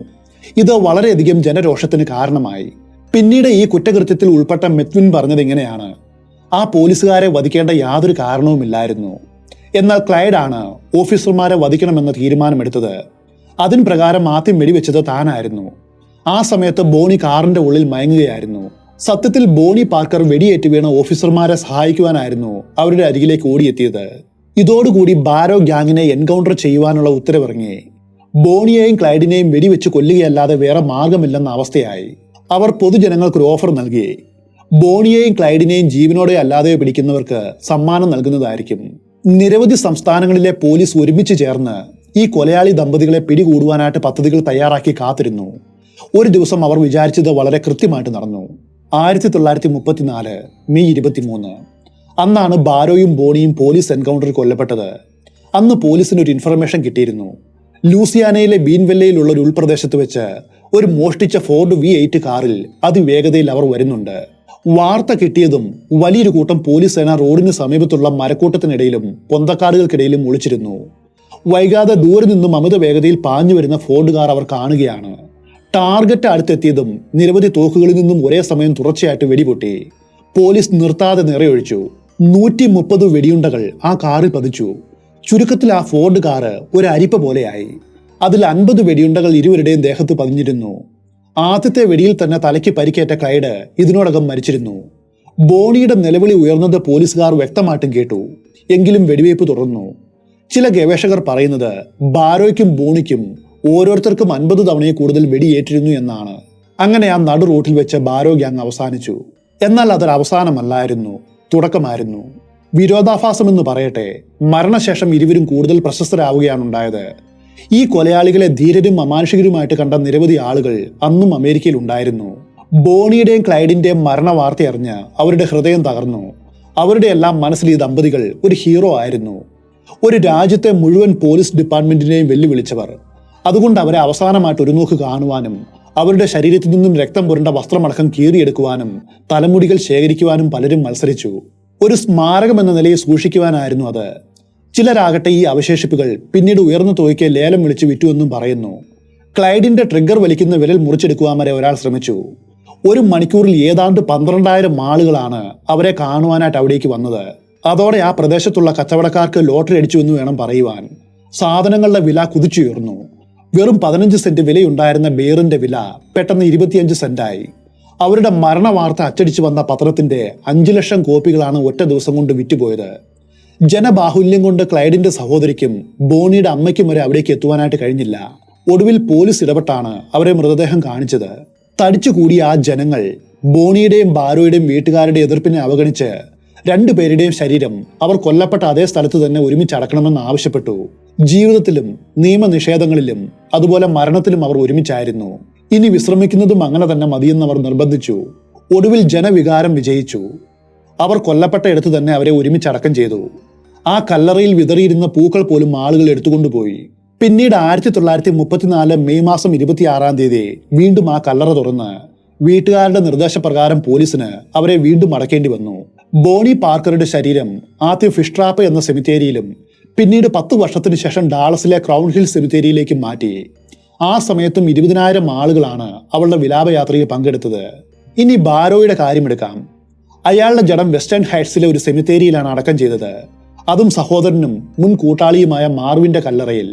ഇത് വളരെയധികം ജനരോഷത്തിന് കാരണമായി. പിന്നീട് ഈ കുറ്റകൃത്യത്തിൽ ഉൾപ്പെട്ട മെത്വിൻ പറഞ്ഞത് ഇങ്ങനെയാണ്: ആ പോലീസുകാരെ വധിക്കേണ്ട യാതൊരു കാരണവുമില്ലായിരുന്നു. എന്നാൽ ക്ലൈഡാണ് ഓഫീസർമാരെ വധിക്കണമെന്ന തീരുമാനമെടുത്തത്. അതിന് പ്രകാരം ആദ്യം വെടിവെച്ചത് താനായിരുന്നു. ആ സമയത്ത് ബോണി കാറിന്റെ ഉള്ളിൽ മയങ്ങുകയായിരുന്നു. സത്യത്തിൽ ബോണി പാർക്കർ വെടിയേറ്റ് വീണ ഓഫീസർമാരെ സഹായിക്കുവാനായിരുന്നു അവരുടെ അരികിലേക്ക് ഓടിയെത്തിയത്. ഇതോടുകൂടി ബാരോ ഗ്യാങ്ങിനെ എൻകൗണ്ടർ ചെയ്യുവാനുള്ള ഉത്തരവിറങ്ങി. ബോണിയെയും ക്ലൈഡിനെയും വെടിവെച്ച് കൊല്ലുകയല്ലാതെ വേറെ മാർഗമില്ലെന്ന അവസ്ഥയായി. അവർ പൊതുജനങ്ങൾക്കൊരു ഓഫർ നൽകി. ബോണിയെയും ക്ലൈഡിനെയും ജീവനോടെ അല്ലാതെയോ പിടിക്കുന്നവർക്ക് സമ്മാനം നൽകുന്നതായിരിക്കും. നിരവധി സംസ്ഥാനങ്ങളിലെ പോലീസ് ഒരുമിച്ച് ചേർന്ന് ഈ കൊലയാളി ദമ്പതികളെ പിടികൂടുവാനായിട്ട് പദ്ധതികൾ തയ്യാറാക്കി കാത്തിരുന്നു. ഒരു ദിവസം അവർ വിചാരിച്ചത് വളരെ കൃത്യമായിട്ട് നടന്നു. 1934 മെയ് 23 അന്നാണ് ബാരോയും ബോണിയും പോലീസ് എൻകൗണ്ടറിൽ കൊല്ലപ്പെട്ടത്. അന്ന് പോലീസിന് ഒരു ഇൻഫർമേഷൻ കിട്ടിയിരുന്നു. ലൂസിയാനയിലെ ബീൻവെല്ലയിലുള്ള ഒരു ഉൾപ്രദേശത്ത് വെച്ച് ഒരു മോഷ്ടിച്ച ഫോർഡ് V8 കാറിൽ അതിവേഗതയിൽ അവർ വരുന്നുണ്ട്. വാർത്ത കിട്ടിയതും വലിയൊരു കൂട്ടം പോലീസ് സേന റോഡിന് സമീപത്തുള്ള മരക്കൂട്ടത്തിനിടയിലും പൊന്തക്കാടുകൾക്കിടയിലും ഒളിച്ചിരുന്നു. വൈകാതെ ദൂരെ നിന്നും അമിത വേഗതയിൽ പാഞ്ഞു വരുന്ന ഫോർഡ് കാർ അവർ കാണുകയാണ്. ടാർഗറ്റ് അടുത്തെത്തിയതും നിരവധി തോക്കുകളിൽ നിന്നും ഒരേ സമയം തുടർച്ചയായിട്ട് വെടിപൊട്ടി. പോലീസ് നിർത്താതെ നിറയൊഴിച്ചു. 130 വെടിയുണ്ടകൾ ആ കാറിൽ പതിച്ചു. ചുരുക്കത്തിൽ ആ ഫോർഡ് കാറ് ഒരു അരിപ്പ പോലെയായി. അതിൽ 50 വെടിയുണ്ടകൾ ഇരുവരുടെയും ദേഹത്ത് പതിഞ്ഞിരുന്നു. ആദ്യത്തെ വെടിയിൽ തന്നെ തലയ്ക്ക് പരിക്കേറ്റ ക്ലൈഡ് ഇതിനോടകം മരിച്ചിരുന്നു. ബോണിയുടെ നിലവിളി ഉയർന്നത് പോലീസുകാർ വ്യക്തമായിട്ടും കേട്ടു. എങ്കിലും വെടിവയ്പ് തുടർന്നു. ചില ഗവേഷകർ പറയുന്നത് ബാരോയ്ക്കും ബോണിക്കും ഓരോരുത്തർക്കും 50 തവണയിൽ കൂടുതൽ വെടിയേറ്റിരുന്നു എന്നാണ്. അങ്ങനെ ആ നടു റൂട്ടിൽ വെച്ച് ബാരോ ഗ്യാങ് അവസാനിച്ചു. എന്നാൽ അതൊരു അവസാനമല്ലായിരുന്നു, തുടക്കമായിരുന്നു. വിരോധാഭാസം എന്ന് പറയട്ടെ, മരണശേഷം ഇരുവരും കൂടുതൽ പ്രശസ്തരാവുകയാണ് ഉണ്ടായത്. ഈ കൊലയാളികളെ ധീരരും അമാനുഷികരുമായിട്ട് കണ്ട നിരവധി ആളുകൾ അന്നും അമേരിക്കയിൽ ഉണ്ടായിരുന്നു. ബോണിയുടെയും ക്ലൈഡിന്റെയും മരണ വാർത്തയറിഞ്ഞ് അവരുടെ ഹൃദയം തകർന്നു. അവരുടെ എല്ലാം മനസ്സിൽ ഈ ദമ്പതികൾ ഒരു ഹീറോ ആയിരുന്നു. ഒരു രാജ്യത്തെ മുഴുവൻ പോലീസ് ഡിപ്പാർട്ട്മെന്റിനെയും വെല്ലുവിളിച്ചവർ. അതുകൊണ്ട് അവരെ അവസാനമായിട്ട് ഒരു നോക്ക് കാണുവാനും അവരുടെ ശരീരത്തിൽ നിന്നും രക്തം പുരണ്ട വസ്ത്രമടക്കം കീറിയെടുക്കുവാനും തലമുടികൾ ശേഖരിക്കുവാനും പലരും മത്സരിച്ചു. ഒരു സ്മാരകം എന്ന നിലയിൽ സൂക്ഷിക്കുവാനായിരുന്നു അത്. ചിലരാകട്ടെ ഈ അവശേഷിപ്പുകൾ പിന്നീട് ഉയർന്ന തുകയ്ക്ക് ലേലം വിളിച്ച് വിറ്റുവെന്നും പറയുന്നു. ക്ലൈഡിന്റെ ട്രിഗർ വലിക്കുന്ന വിരൽ മുറിച്ചെടുക്കുവാൻ വരെ ഒരാൾ ശ്രമിച്ചു. 1 മണിക്കൂറിൽ ഏതാണ്ട് 12,000 ആളുകളാണ് അവരെ കാണുവാനായിട്ട് അവിടേക്ക് വന്നത്. അതോടെ ആ പ്രദേശത്തുള്ള കച്ചവടക്കാർക്ക് ലോട്ടറി അടിച്ചു എന്ന് വേണം പറയുവാൻ. സാധനങ്ങളുടെ വില കുതിച്ചുയർന്നു. വെറും 15 സെന്റ് വിലയുണ്ടായിരുന്ന ബിയറിന്റെ വില പെട്ടെന്ന് 25 സെന്റായി. അവരുടെ മരണ വാർത്ത അച്ചടിച്ചു വന്ന പത്രത്തിന്റെ 5 ലക്ഷം കോപ്പികളാണ് ഒറ്റ ദിവസം കൊണ്ട് വിറ്റുപോയത്. ജനബാഹുല്യം കൊണ്ട് ക്ലൈഡിന്റെ സഹോദരിക്കും ബോണിയുടെ അമ്മയ്ക്കും വരെ അവിടേക്ക് എത്തുവാനായിട്ട് കഴിഞ്ഞില്ല. ഒടുവിൽ പോലീസ് ഇടപെട്ടാണ് അവരെ മൃതദേഹം കാണിച്ചത്. തടിച്ചുകൂടിയ ആ ജനങ്ങൾ ബോണിയുടെയും ബാരോയുടെയും വീട്ടുകാരുടെ എതിർപ്പിനെ അവഗണിച്ച് 2 പേരുടെയും ശരീരം അവർ കൊല്ലപ്പെട്ട അതേ സ്ഥലത്ത് തന്നെ ഒരുമിച്ചടക്കണമെന്ന് ആവശ്യപ്പെട്ടു. ജീവിതത്തിലും നിയമനിഷേധങ്ങളിലും അതുപോലെ മരണത്തിലും അവർ ഒരുമിച്ചായിരുന്നു. ഇനി വിശ്രമിക്കുന്നതും അങ്ങനെ തന്നെ മതിയെന്നവർ നിർബന്ധിച്ചു. ഒടുവിൽ ജനവികാരം വിജയിച്ചു. അവർ കൊല്ലപ്പെട്ട ഇടത്ത് തന്നെ അവരെ ഒരുമിച്ചടക്കം ചെയ്തു. ആ കല്ലറയിൽ വിതറിയിരുന്ന പൂക്കൾ പോലും ആളുകൾ എടുത്തുകൊണ്ടുപോയി. പിന്നീട് 1934 മെയ് മാസം 26-ാം തീയതി വീണ്ടും ആ കല്ലറ തുറന്ന് വീട്ടുകാരുടെ നിർദ്ദേശപ്രകാരം പോലീസിന് അവരെ വീണ്ടും അടക്കേണ്ടി വന്നു. ബോണി പാർക്കറുടെ ശരീരം ആദ്യം ഫിഷ് ട്രാപ്പ് എന്ന സെമിത്തേരിയിലും പിന്നീട് 10 വർഷത്തിന് ശേഷം ഡാളസിലെ ക്രൗൺ ഹിൽ സെമിത്തേരിയിലേക്ക് മാറ്റി. ആ സമയത്തും 20,000 ആളുകളാണ് അവളുടെ വിലാപയാത്രയിൽ പങ്കെടുത്തത്. ഇനി ബാരോയുടെ കാര്യമെടുക്കാം. അയാളുടെ ജഡം വെസ്റ്റേൺ ഹൈറ്റ്സിലെ ഒരു സെമിത്തേരിയിലാണ് അടക്കം ചെയ്തത്. അതും സഹോദരനും മുൻ കൂട്ടാളിയുമായ മാർവിന്റെ കല്ലറയിൽ.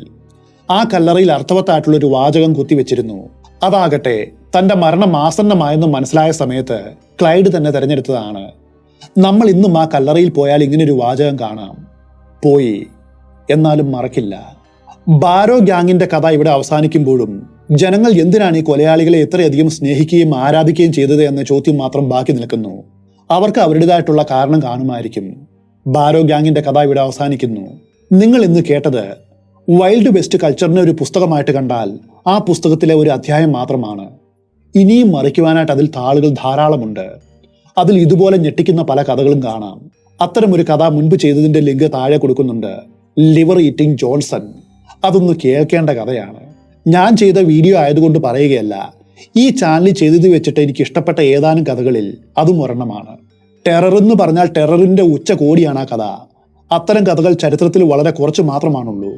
ആ കല്ലറയിൽ അർത്ഥവത്തായിട്ടുള്ള ഒരു വാചകം കുത്തിവെച്ചിരുന്നു. അതാകട്ടെ തന്റെ മരണം ആസന്നമായെന്ന് മനസ്സിലായ സമയത്ത് ക്ലൈഡ് തന്നെ തെരഞ്ഞെടുത്തതാണ്. നമ്മൾ ഇന്നും ആ കല്ലറയിൽ പോയാൽ ഇങ്ങനൊരു വാചകം കാണാം: പോയി, എന്നാലും മറക്കില്ല. ബാരോ ഗ്യാങ്ങിന്റെ കഥ ഇവിടെ അവസാനിക്കുമ്പോഴും ജനങ്ങൾ എന്തിനാണ് ഈ കൊലയാളികളെ ഇത്രയധികം സ്നേഹിക്കുകയും ആരാധിക്കുകയും ചെയ്തത് എന്ന ചോദ്യം മാത്രം ബാക്കി നിൽക്കുന്നു. അവർക്ക് അവരുടേതായിട്ടുള്ള കാരണം കാണുമായിരിക്കും. ബാരോ ഗ്യാങ്ങിന്റെ കഥ ഇവിടെ അവസാനിക്കുന്നു. നിങ്ങൾ ഇന്ന് കേട്ടത് വൈൽഡ് വെസ്റ്റ് കൾച്ചറിനെ ഒരു പുസ്തകമായിട്ട് കണ്ടാൽ ആ പുസ്തകത്തിലെ ഒരു അധ്യായം മാത്രമാണ്. ഇനിയും മറിക്കുവാനായിട്ട് അതിൽ താളുകൾ ധാരാളമുണ്ട്. അതിൽ ഇതുപോലെ ഞെട്ടിക്കുന്ന പല കഥകളും കാണാം. അത്തരമൊരു കഥ മുൻപ് ചെയ്തതിന്റെ ലിങ്ക് താഴെ കൊടുക്കുന്നുണ്ട്. Liver eating Johnson. അതൊന്ന് കേൾക്കേണ്ട കഥയാണ്. ഞാൻ ചെയ്ത വീഡിയോ ആയതുകൊണ്ട് പറയുകയല്ല. ഈ ചാനലിൽ ചെയ്തത് വെച്ചിട്ട് എനിക്ക് ഇഷ്ടപ്പെട്ട ഏതാനും കഥകളിൽ അതും ഒരെണ്ണമാണ്. ടെറർ എന്ന് പറഞ്ഞാൽ ടെററിന്റെ ഉച്ച കോടിയാണ് ആ കഥ. അത്തരം കഥകൾ ചരിത്രത്തിൽ വളരെ കുറച്ച് മാത്രമാണുള്ളൂ.